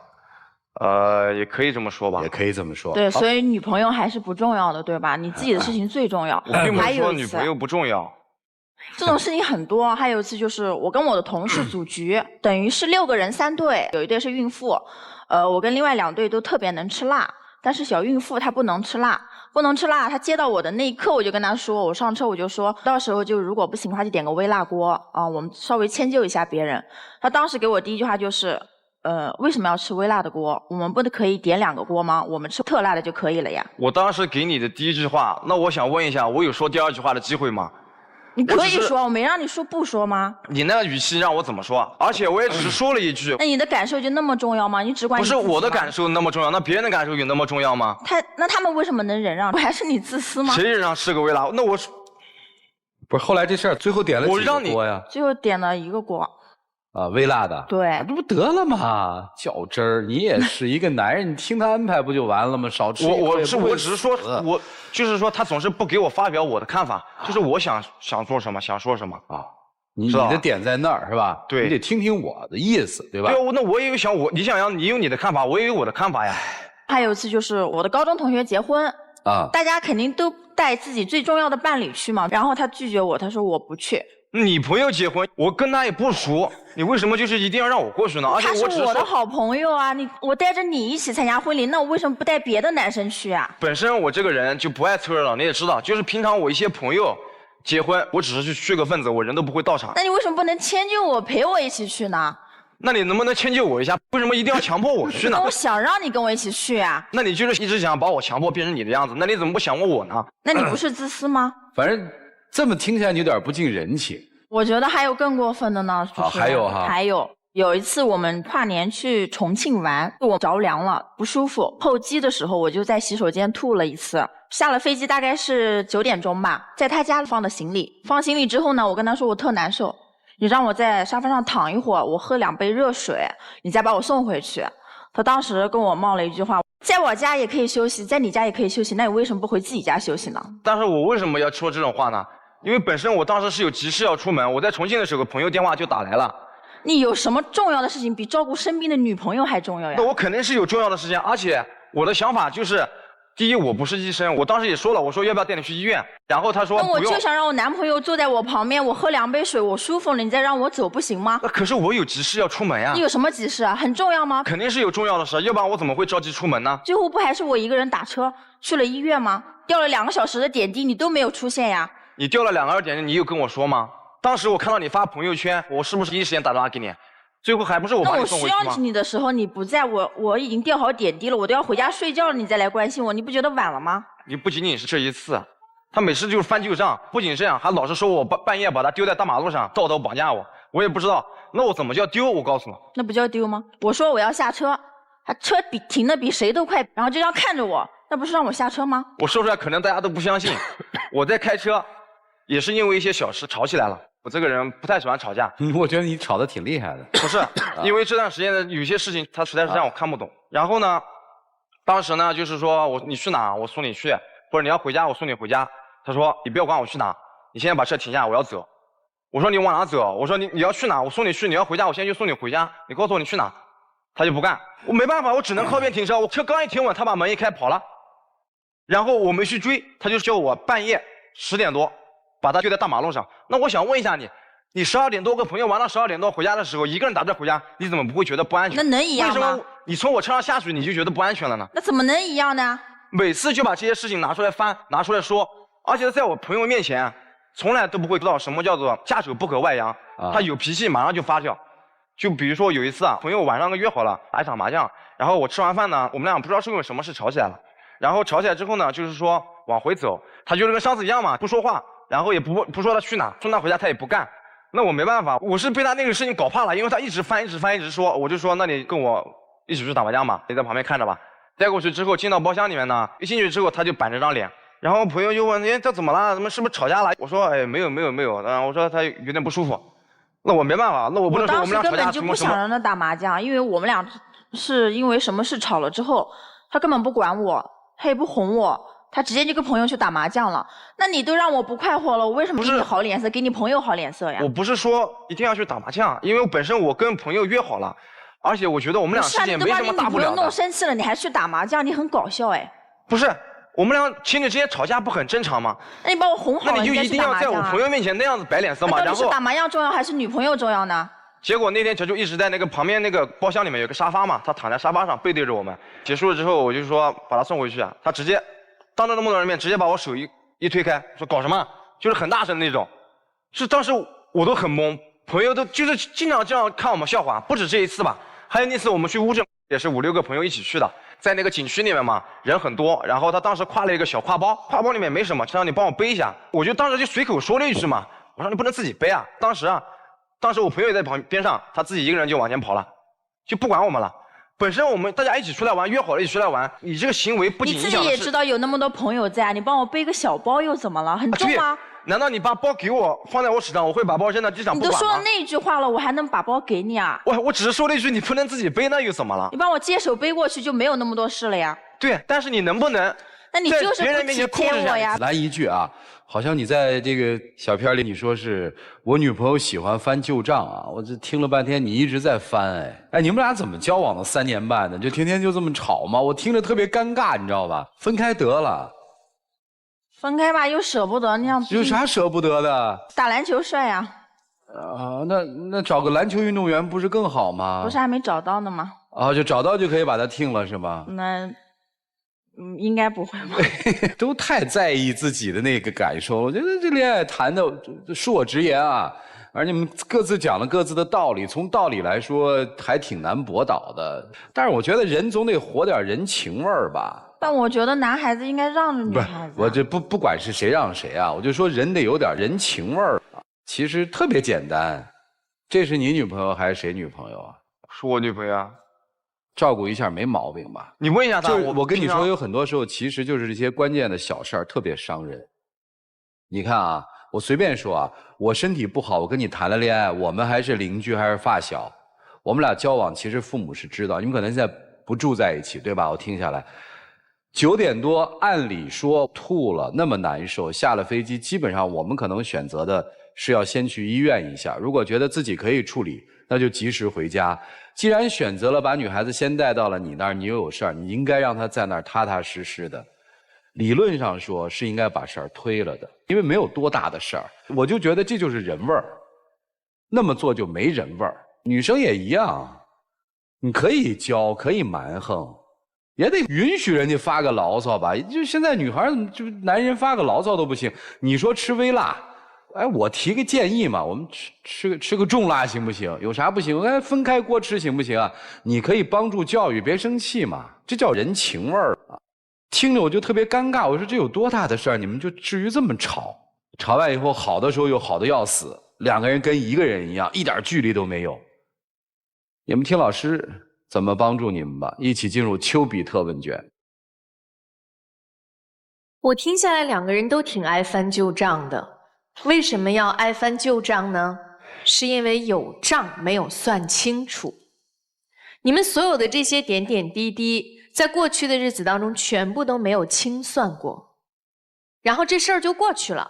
也可以这么说吧。也可以这么说。对，所以女朋友还是不重要的，对吧？你自己的事情最重要。我并不是说女朋友不重要。这种事情很多，还有一次就是我跟我的同事组局，等于是6个人3队，有一队是孕妇，我跟另外2队都特别能吃辣，但是小孕妇她不能吃辣。不能吃辣，他接到我的那一刻，我就跟他说，我上车我就说，到时候就如果不行的话，就点个微辣锅啊，我们稍微迁就一下别人。他当时给我第一句话就是，为什么要吃微辣的锅？我们不可以点2个锅吗？我们吃特辣的就可以了呀。我当时给你的第一句话，那我想问一下，我有说第2句话的机会吗？你可以说，我没让你说不说吗？你那个语气让我怎么说？而且我也只是说了一句。那你的感受就那么重要吗？你只管你自己吗？不是我的感受那么重要，那别人的感受有那么重要吗？那他们为什么能忍让？不还是你自私吗？谁忍让吃个微辣？那我不是后来这事儿最后点了几个锅呀？最后点了1个锅。啊，微辣的。对，这不得了吗？较真儿，你也是一个男人，你听他安排不就完了吗？少吃。我只是说，我就是说，他总是不给我发表我的看法，就是我想做什么，想说什么啊。你的点在那儿是吧？对，你得听听我的意思，对吧？对，那我也有你想要你有你的看法，我也有我的看法呀。还有一次就是我的高中同学结婚啊，大家肯定都带自己最重要的伴侣去嘛，然后他拒绝我，他说我不去。你朋友结婚，我跟他也不熟，你为什么就是一定要让我过去呢？而且他是我的好朋友啊，我带着你一起参加婚礼，那我为什么不带别的男生去啊？本身我这个人就不爱凑热闹，你也知道，就是平常我一些朋友结婚，我只是去个份子，我人都不会到场。那你为什么不能迁就我，陪我一起去呢？那你能不能迁就我一下？为什么一定要强迫我去呢？我想让你跟我一起去啊。那你就是一直想把我强迫变成你的样子，那你怎么不想问我呢？那你不是自私吗？反正这么听起来你有点不近人情。我觉得还有更过分的呢，主持人。还有一次我们跨年去重庆玩，我着凉了，不舒服，候机的时候我就在洗手间吐了一次。下了飞机大概是9点钟吧，在他家放的行李，放行李之后呢，我跟他说我特难受，你让我在沙发上躺一会儿，我喝2杯热水，你再把我送回去。他当时跟我冒了一句话，在我家也可以休息，在你家也可以休息，那你为什么不回自己家休息呢？但是我为什么要说这种话呢？因为本身我当时是有急事要出门，我在重庆的时候，朋友电话就打来了。你有什么重要的事情比照顾生病的女朋友还重要呀？那我肯定是有重要的事情，而且我的想法就是，第一，我不是医生，我当时也说了，我说要不要带你去医院，然后他说那我就想让我男朋友坐在我旁边，我喝2杯水，我舒服了，你再让我走不行吗？可是我有急事要出门呀。你有什么急事啊？很重要吗？肯定是有重要的事，要不然我怎么会着急出门呢？最后不还是我一个人打车去了医院吗？吊了2个小时的点滴，你都没有出现呀。你掉了2个点滴，你有跟我说吗？当时我看到你发朋友圈，我是不是第一时间打电话给你？最后还不是我把你送回去吗？那我需要你的时候你不在，我已经吊好点滴了，我都要回家睡觉了，你再来关心我，你不觉得晚了吗？你不仅仅是这一次，他每次就是翻旧账，不仅这样，还老是说我半夜把他丢在大马路上，道德绑架我，我也不知道，那我怎么叫丢？我告诉你，那不叫丢吗？我说我要下车，他车停的比谁都快，然后就这样看着我，那不是让我下车吗？我说出来可能大家都不相信，我在开车。也是因为一些小事吵起来了。我这个人不太喜欢吵架。我觉得你吵得挺厉害的。不是，因为这段时间的有些事情，他实在是让我看不懂。然后呢，当时呢，就是说你去哪我送你去，或者你要回家我送你回家。他说你不要管我去哪，你现在把车停下，我要走。我说你往哪走？我说你要去哪我送你去，你要回家我现在就送你回家，你告诉我你去哪。他就不干，我没办法，我只能靠边停车。我车刚一停稳，他把门一开跑了。然后我没去追，他就叫我半夜10点多把他丢在大马路上。那我想问一下你12点多跟朋友玩到12点多回家的时候，一个人打车回家，你怎么不会觉得不安全？那能一样吗？为什么你从我车上下去你就觉得不安全了呢？那怎么能一样呢？每次就把这些事情拿出来翻，拿出来说，而且在我朋友面前，从来都不会知道什么叫做下手不可外扬。他有脾气马上就发掉。就比如说有一次朋友晚上约好了打一场麻将，然后我吃完饭呢，我们俩不知道是因为什么事吵起来了。然后吵起来之后呢，就是说往回走，他就是跟上次一样嘛，不说话，然后也不说他去哪，送他回家他也不干。那我没办法，我是被他那个事情搞怕了，因为他一直翻一直说，我就说那你跟我一起去打麻将吧，你在旁边看着吧。带过去之后进到包厢里面呢，一进去之后他就板着张脸，然后朋友就问，这怎么了？咱们是不是吵架了？我说没有，我说他有点不舒服。那我没办法，那我不能说我们俩吵架什么。我当时根本就不想让他打麻将，因为我们俩是因为什么事吵了之后，他根本不管我，他也不哄我，他直接就跟朋友去打麻将了。那你都让我不快活了，我为什么给你好脸色，给你朋友好脸色呀？我不是说一定要去打麻将，因为本身我跟朋友约好了，而且我觉得我们俩事情没什么大不了的。你都把你女朋友弄生气了，你还去打麻将，你很搞笑哎。不是。我们俩情侣之间吵架不很正常吗？那你把我哄好了，那你就一定要在我朋友面前那样子摆脸色吗？然后是打麻将重要还是女朋友重要呢？结果那天小舅一直在那个旁边那个包厢里面有个沙发嘛，他躺在沙发上背对着我们。结束了之后，我就说把他送回去啊，他直接当着那么多人面直接把我手一推开，说搞什么？就是很大声的那种。是当时我都很懵，朋友都就是经常这样看我们笑话，不止这一次吧，还有那次我们去乌镇也是5、6个朋友一起去的。在那个景区里面嘛，人很多，然后他当时挎了一个小挎包，挎包里面没什么，就让你帮我背一下。我就当时就随口说了一句嘛，我说你不能自己背啊。当时我朋友也在边上，他自己一个人就往前跑了，就不管我们了。本身我们大家一起出来玩，约好了一起出来玩，你这个行为不仅影响你自己也知道有那么多朋友在，你帮我背个小包又怎么了？很重吗？难道你把包给我放在我手上，我会把包扔到地上不管吗？你都说了那句话了，我还能把包给你啊？我只是说了一句你不能自己背，那又怎么了？你帮我接手背过去就没有那么多事了呀。对，但是你能不能？那你就是不体贴我呀。来一句啊，好像你在这个小片里你说是我女朋友喜欢翻旧账啊，我这听了半天你一直在翻哎，你们俩怎么交往了3年半的？就天天就这么吵吗？我听着特别尴尬，你知道吧？分开得了。分开吧，又舍不得那样子。有啥舍不得的？打篮球帅呀。那找个篮球运动员不是更好吗？不是还没找到呢吗？就找到就可以把他听了是吗？那，应该不会吧？都太在意自己的那个感受了。我觉得这恋爱谈的，恕我直言啊，而你们各自讲了各自的道理，从道理来说还挺难驳倒的。但是我觉得人总得活点人情味儿吧。但我觉得男孩子应该让着女孩子。我这不管是谁让谁啊，我就说人得有点人情味儿。其实特别简单，这是你女朋友还是谁女朋友啊？是我女朋友啊。照顾一下没毛病吧？你问一下他。我跟你说，有很多时候其实就是这些关键的小事儿特别伤人。你看啊，我随便说啊，我身体不好，我跟你谈了恋爱，我们还是邻居还是发小，我们俩交往其实父母是知道，你们可能现在不住在一起，对吧？我听下来。9点多，按理说吐了那么难受，下了飞机，基本上我们可能选择的是要先去医院一下。如果觉得自己可以处理，那就及时回家。既然选择了把女孩子先带到了你那儿，你又有事儿，你应该让她在那儿踏踏实实的。理论上说是应该把事儿推了的，因为没有多大的事儿。我就觉得这就是人味儿，那么做就没人味儿。女生也一样，你可以娇，可以蛮横。也得允许人家发个牢骚吧，就现在女孩就男人发个牢骚都不行。你说吃微辣，哎，我提个建议嘛，我们吃个重辣行不行？有啥不行？哎，分开锅吃行不行啊？你可以帮助教育，别生气嘛，这叫人情味儿啊。听着我就特别尴尬，我说这有多大的事儿，你们就至于这么吵？吵完以后好的时候又好的要死，两个人跟一个人一样，一点距离都没有。你们听老师怎么帮助你们吧，一起进入丘比特问卷。我听下来2个人都挺爱翻旧账的，为什么要爱翻旧账呢？是因为有账没有算清楚。你们所有的这些点点滴滴，在过去的日子当中全部都没有清算过，然后这事儿就过去了。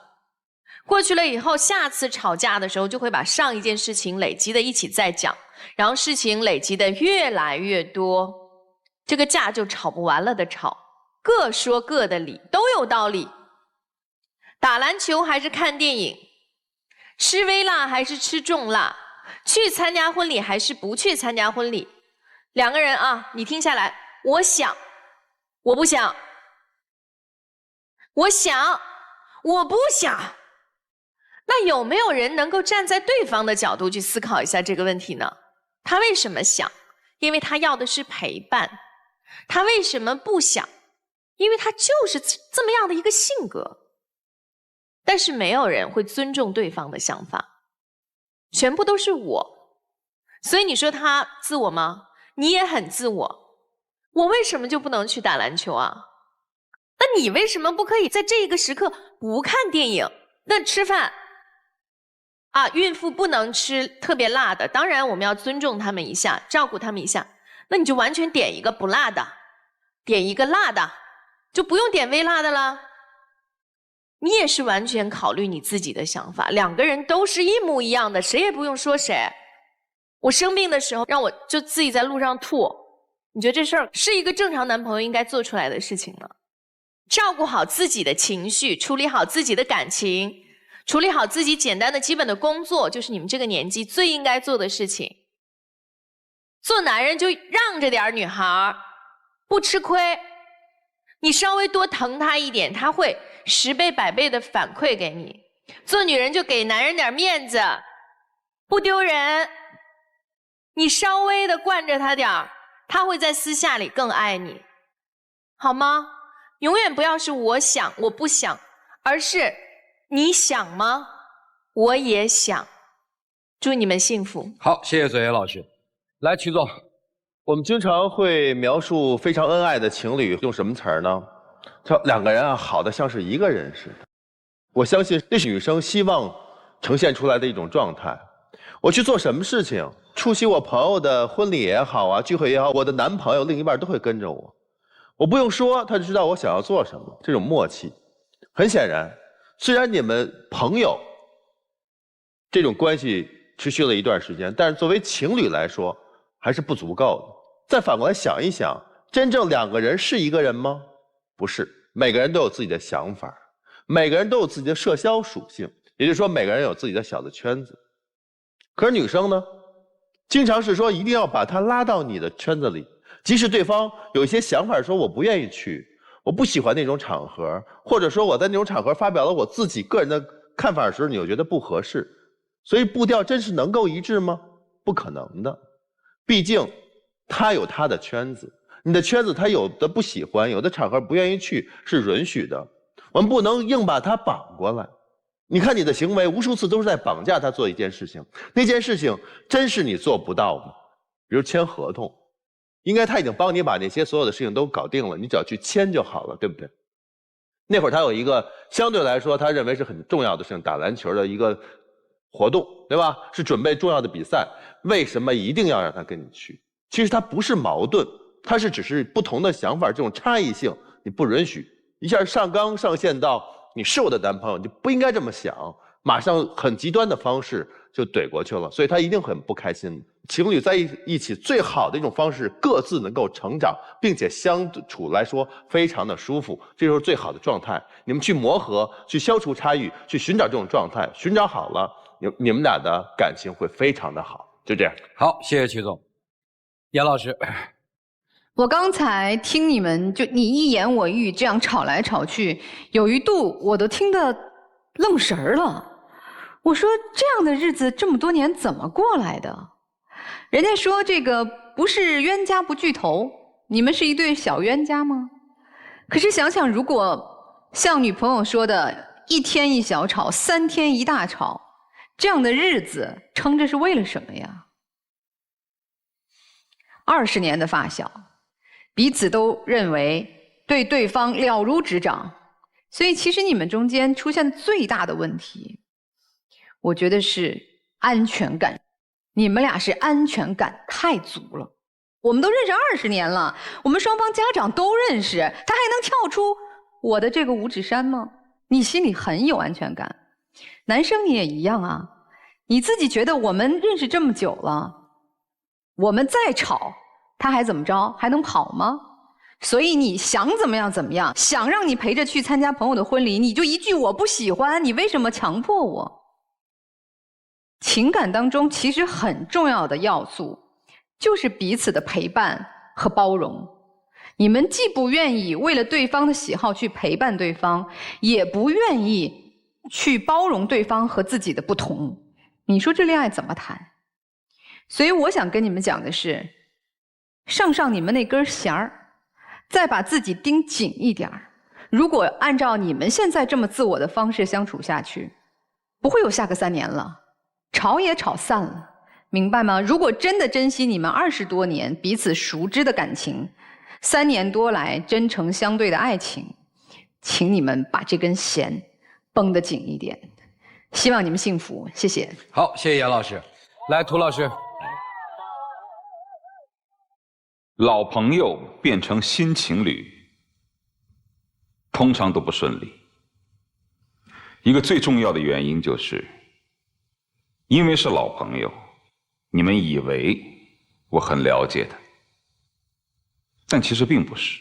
过去了以后，下次吵架的时候就会把上一件事情累积的一起再讲，然后事情累积的越来越多，这个架就吵不完了的吵，各说各的理，都有道理。打篮球还是看电影，吃微辣还是吃重辣，去参加婚礼还是不去参加婚礼，两个人啊，你听下来，我想，我不想，我想，我不想。那有没有人能够站在对方的角度去思考一下这个问题呢？他为什么想？因为他要的是陪伴。他为什么不想？因为他就是这么样的一个性格。但是没有人会尊重对方的想法，全部都是我。所以你说他自我吗？你也很自我。我为什么就不能去打篮球啊？那你为什么不可以在这个时刻不看电影？那吃饭啊，孕妇不能吃特别辣的，当然我们要尊重他们一下，照顾他们一下。那你就完全点一个不辣的，点一个辣的，就不用点微辣的了。你也是完全考虑你自己的想法，两个人都是一模一样的，谁也不用说谁。我生病的时候让我就自己在路上吐，你觉得这事儿是一个正常男朋友应该做出来的事情吗？照顾好自己的情绪，处理好自己的感情，处理好自己简单的基本的工作，就是你们这个年纪最应该做的事情。做男人就让着点女孩，不吃亏，你稍微多疼他一点，他会10倍100倍的反馈给你。做女人就给男人点面子，不丢人，你稍微的惯着他点儿，他会在私下里更爱你，好吗？永远不要是我想我不想，而是你想吗？我也想。祝你们幸福。好，谢谢左岩老师。来，曲总，我们经常会描述非常恩爱的情侣用什么词儿呢？叫两个人啊，好的像是一个人似的。我相信这是女生希望呈现出来的一种状态。我去做什么事情，出席我朋友的婚礼也好啊，聚会也好，我的男朋友、另一半都会跟着我。我不用说，他就知道我想要做什么，这种默契。很显然，虽然你们朋友这种关系持续了一段时间，但是作为情侣来说还是不足够的。再反过来想一想，真正两个人是一个人吗？不是，每个人都有自己的想法，每个人都有自己的社交属性，也就是说每个人有自己的小的圈子。可是女生呢，经常是说一定要把她拉到你的圈子里，即使对方有一些想法说我不愿意去，我不喜欢那种场合，或者说我在那种场合发表了我自己个人的看法的时候，你又觉得不合适。所以步调真是能够一致吗？不可能的，毕竟他有他的圈子，你的圈子他有的不喜欢，有的场合不愿意去是允许的，我们不能硬把他绑过来。你看你的行为无数次都是在绑架他做一件事情，那件事情真是你做不到吗？比如签合同，应该他已经帮你把那些所有的事情都搞定了，你只要去签就好了，对不对？那会儿他有一个相对来说他认为是很重要的事情，打篮球的一个活动，对吧？是准备重要的比赛，为什么一定要让他跟你去？其实他不是矛盾，他是只是不同的想法，这种差异性你不允许一下上纲上线到你是我的男朋友，你就不应该这么想，马上很极端的方式就怼过去了，所以他一定很不开心。情侣在一起最好的一种方式，各自能够成长，并且相处来说非常的舒服，这就是最好的状态。你们去磨合，去消除差异，去寻找这种状态，寻找好了，你们俩的感情会非常的好。就这样。好，谢谢曲总。严老师，我刚才听你们就你一言我一语这样吵来吵去，有一度我都听得愣神儿了。我说这样的日子这么多年怎么过来的？人家说这个不是冤家不聚头，你们是一对小冤家吗？可是想想，如果像女朋友说的1天1小吵，3天1大吵，这样的日子撑着是为了什么呀？20年的发小，彼此都认为对对方了如指掌，所以其实你们中间出现最大的问题，我觉得是安全感。你们俩是安全感太足了。我们都认识20年了，我们双方家长都认识，他还能跳出我的这个五指山吗？你心里很有安全感。男生你也一样啊，你自己觉得我们认识这么久了，我们再吵，他还怎么着？还能跑吗？所以你想怎么样怎么样，想让你陪着去参加朋友的婚礼，你就一句我不喜欢，你为什么强迫我？情感当中其实很重要的要素就是彼此的陪伴和包容。你们既不愿意为了对方的喜好去陪伴对方，也不愿意去包容对方和自己的不同，你说这恋爱怎么谈？所以我想跟你们讲的是，上你们那根弦儿，再把自己盯紧一点儿。如果按照你们现在这么自我的方式相处下去，不会有下个3年了，吵也吵散了，明白吗？如果真的珍惜你们20多年彼此熟知的感情，3年多来真诚相对的爱情，请你们把这根弦绷得紧一点。希望你们幸福，谢谢。好，谢谢杨老师。来，涂老师。老朋友变成新情侣，通常都不顺利。一个最重要的原因就是，因为是老朋友，你们以为我很了解他，但其实并不是。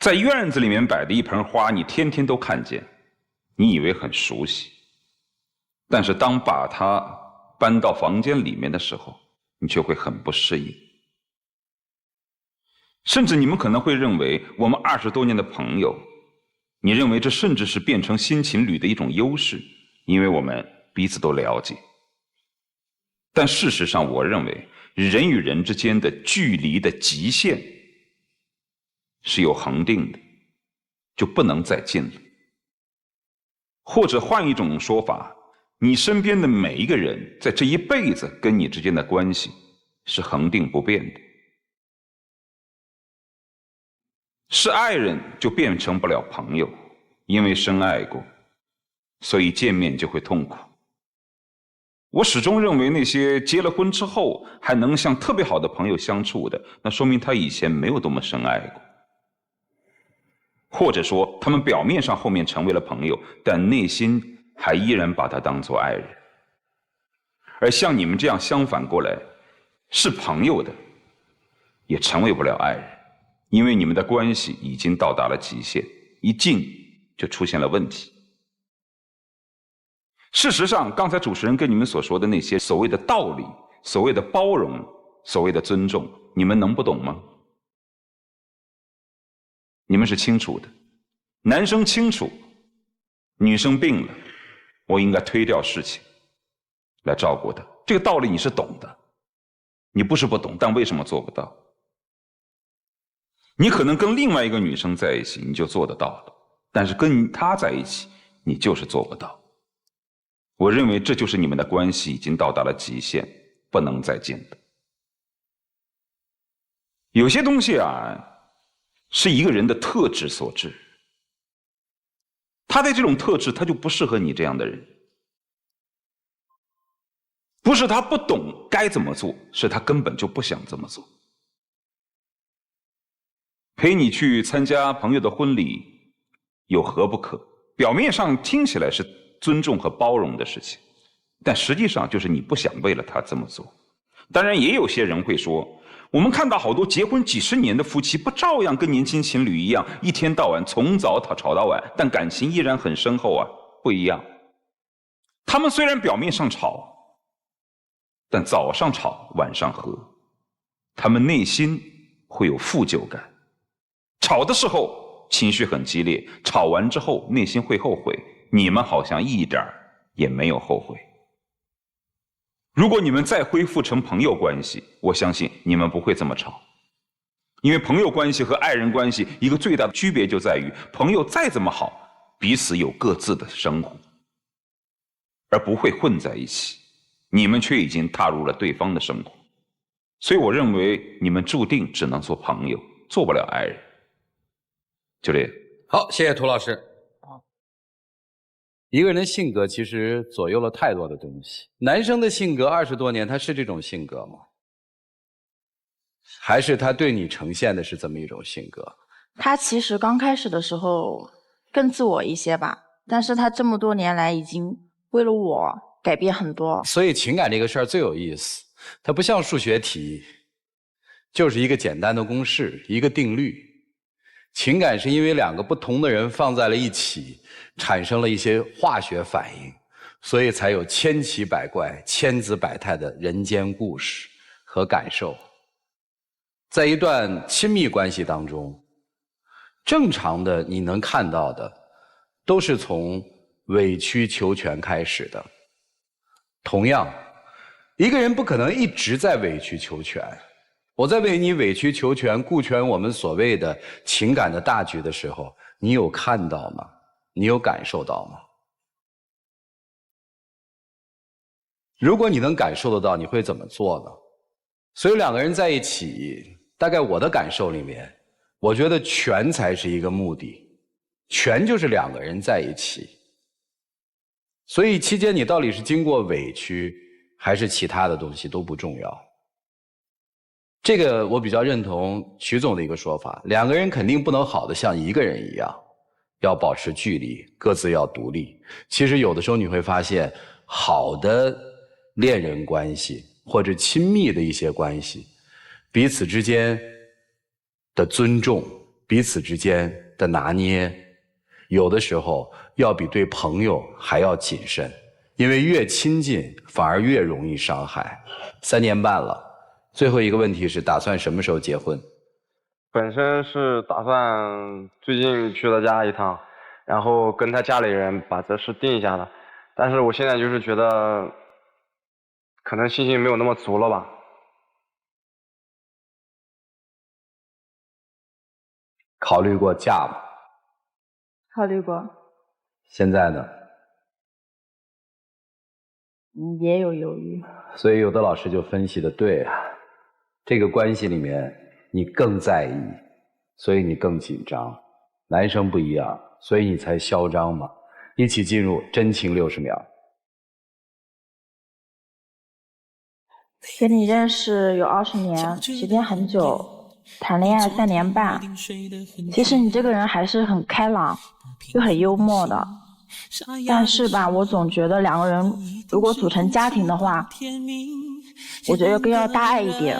在院子里面摆的一盆花，你天天都看见，你以为很熟悉，但是当把它搬到房间里面的时候，你却会很不适应。甚至你们可能会认为我们20多年的朋友，你认为这甚至是变成新情侣的一种优势，因为我们彼此都了解。但事实上，我认为人与人之间的距离的极限是有恒定的，就不能再近了。或者换一种说法，你身边的每一个人在这一辈子跟你之间的关系是恒定不变的。是爱人就变成不了朋友，因为深爱过，所以见面就会痛苦。我始终认为那些结了婚之后还能像特别好的朋友相处的，那说明他以前没有多么深爱过。或者说他们表面上后面成为了朋友，但内心还依然把他当作爱人。而像你们这样相反过来，是朋友的也成为不了爱人，因为你们的关系已经到达了极限，一近就出现了问题。事实上，刚才主持人跟你们所说的那些所谓的道理，所谓的包容，所谓的尊重，你们能不懂吗？你们是清楚的，男生清楚，女生病了，我应该推掉事情来照顾她，这个道理你是懂的。你不是不懂，但为什么做不到？你可能跟另外一个女生在一起，你就做得到了，但是跟她在一起，你就是做不到。我认为这就是你们的关系已经到达了极限，不能再近的。有些东西啊，是一个人的特质所致，他的这种特质他就不适合你这样的人。不是他不懂该怎么做，是他根本就不想这么做。陪你去参加朋友的婚礼有何不可？表面上听起来是尊重和包容的事情，但实际上就是你不想为了他这么做。当然也有些人会说，我们看到好多结婚几十年的夫妻，不照样跟年轻情侣一样，一天到晚从早吵到晚，但感情依然很深厚啊。不一样，他们虽然表面上吵，但早上吵晚上和，他们内心会有负疚感。吵的时候情绪很激烈，吵完之后内心会后悔，你们好像一点也没有后悔。如果你们再恢复成朋友关系，我相信你们不会这么吵。因为朋友关系和爱人关系一个最大的区别就在于，朋友再怎么好，彼此有各自的生活，而不会混在一起，你们却已经踏入了对方的生活。所以我认为你们注定只能做朋友，做不了爱人。就这样。好，谢谢涂老师。一个人的性格其实左右了太多的东西。男生的性格20多年，他是这种性格吗？还是他对你呈现的是这么一种性格？他其实刚开始的时候更自我一些吧，但是他这么多年来已经为了我改变很多。所以情感这个事儿最有意思，它不像数学题，就是一个简单的公式，一个定律。情感是因为两个不同的人放在了一起，产生了一些化学反应，所以才有千奇百怪、千姿百态的人间故事和感受。在一段亲密关系当中，正常的你能看到的，都是从委曲求全开始的。同样，一个人不可能一直在委曲求全。我在为你委曲求全、顾全我们所谓的情感的大局的时候，你有看到吗？你有感受到吗？如果你能感受得到，你会怎么做呢？所以两个人在一起，大概我的感受里面，我觉得全才是一个目的，全就是两个人在一起。所以期间你到底是经过委屈，还是其他的东西都不重要。这个我比较认同徐总的一个说法，两个人肯定不能好的像一个人一样，要保持距离，各自要独立。其实有的时候你会发现，好的恋人关系或者亲密的一些关系，彼此之间的尊重，彼此之间的拿捏，有的时候要比对朋友还要谨慎，因为越亲近反而越容易伤害。3年半了，最后一个问题是打算什么时候结婚？本身是打算最近去他家一趟，然后跟他家里人把这事定一下的。但是我现在就是觉得，可能信心没有那么足了吧。考虑过嫁吗？考虑过。现在呢？也有犹豫。所以有的老师就分析的对啊，这个关系里面你更在意，所以你更紧张。男生不一样，所以你才嚣张嘛。一起进入真情60秒。跟你认识有20年，时间很久，谈恋爱3年半。其实你这个人还是很开朗，又很幽默的。但是吧，我总觉得两个人如果组成家庭的话，我觉得更要大爱一点。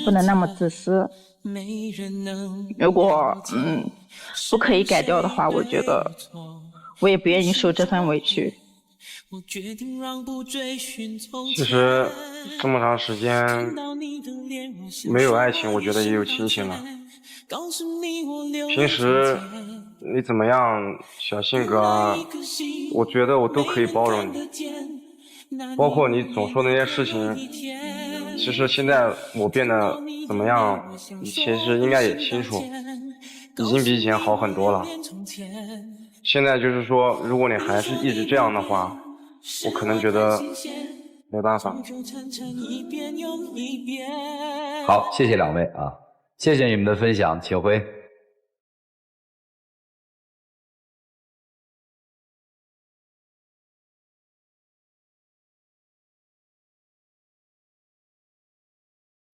不能那么自私。如果不可以改掉的话，我觉得我也不愿意受这份委屈。其实这么长时间没有爱情，我觉得也有亲情了。平时你怎么样，小性格啊，我觉得我都可以包容你。包括你总说那些事情，其实现在我变得怎么样，你其实应该也清楚，已经比以前好很多了。现在就是说，如果你还是一直这样的话，我可能觉得没办法。好，谢谢两位啊，谢谢你们的分享，请回。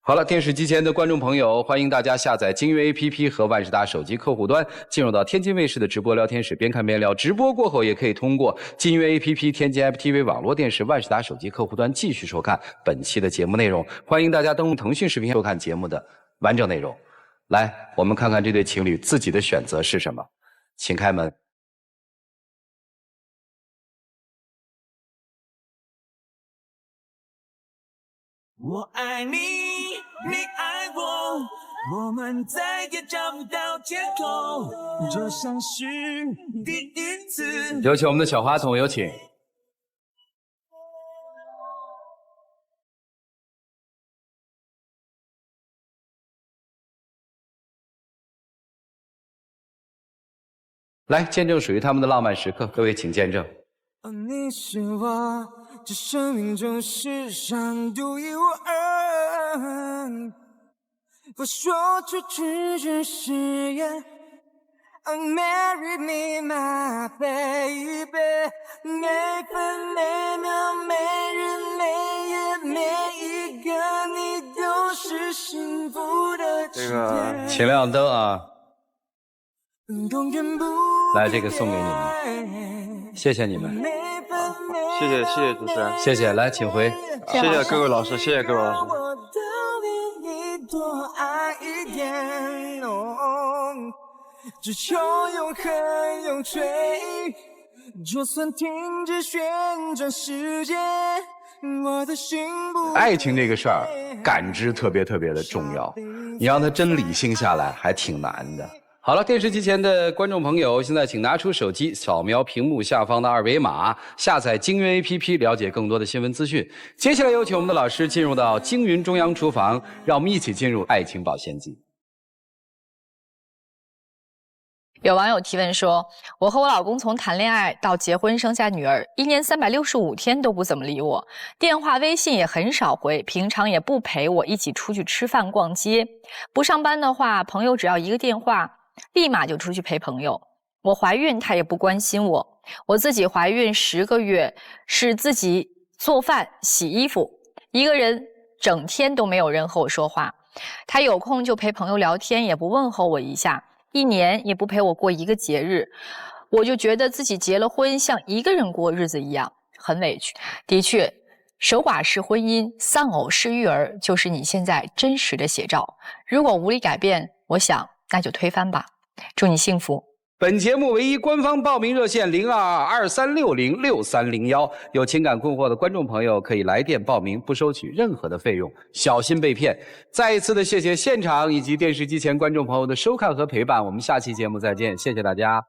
好了，电视机前的观众朋友，欢迎大家下载金悦 APP 和万事达手机客户端，进入到天津卫视的直播聊天室，边看边聊。直播过后，也可以通过金悦 APP、天津 FTV 网络电视、万事达手机客户端继续收看本期的节目内容。欢迎大家登录腾讯视频收看节目的完整内容。来，我们看看这对情侣自己的选择是什么，请开门。我爱你，你爱我，我们再也找不到借口，就像是第一次。有请我们的小话筒，有请。来，见证属于他们的浪漫时刻，各位请见证。你是我这生命中世上独一无二，我说出去只是誓言， Marry me, my baby。每分每秒每日每夜每一个你都是幸福的起点。请亮灯啊！来，这个送给你们，谢谢你们。谢谢主持人，谢谢，来，请回。谢谢各位老师，谢谢各位老师。只求永恒永垂，就算停止旋转时间，我的心不。爱情这个事儿，感知特别的重要，你让他真理性下来，还挺难的。好了，电视机前的观众朋友，现在请拿出手机，扫描屏幕下方的二维码，下载京云 APP， 了解更多的新闻资讯。接下来有请我们的老师进入到京云中央厨房，让我们一起进入爱情保鲜剂。有网友提问说，我和我老公从谈恋爱到结婚生下女儿，1年365天都不怎么理我，电话微信也很少回，平常也不陪我一起出去吃饭逛街，不上班的话，朋友只要一个电话立马就出去陪朋友。我怀孕他也不关心我，我自己怀孕10个月是自己做饭洗衣服，一个人整天都没有人和我说话，他有空就陪朋友聊天，也不问候我一下，1年也不陪我过一个节日，我就觉得自己结了婚像一个人过日子一样，很委屈。的确，守寡式婚姻，丧偶式育儿，就是你现在真实的写照。如果无力改变，我想那就推翻吧。祝你幸福。本节目唯一官方报名热线0223606301，有情感困惑的观众朋友可以来电报名，不收取任何的费用，小心被骗。再一次的谢谢现场以及电视机前观众朋友的收看和陪伴，我们下期节目再见，谢谢大家。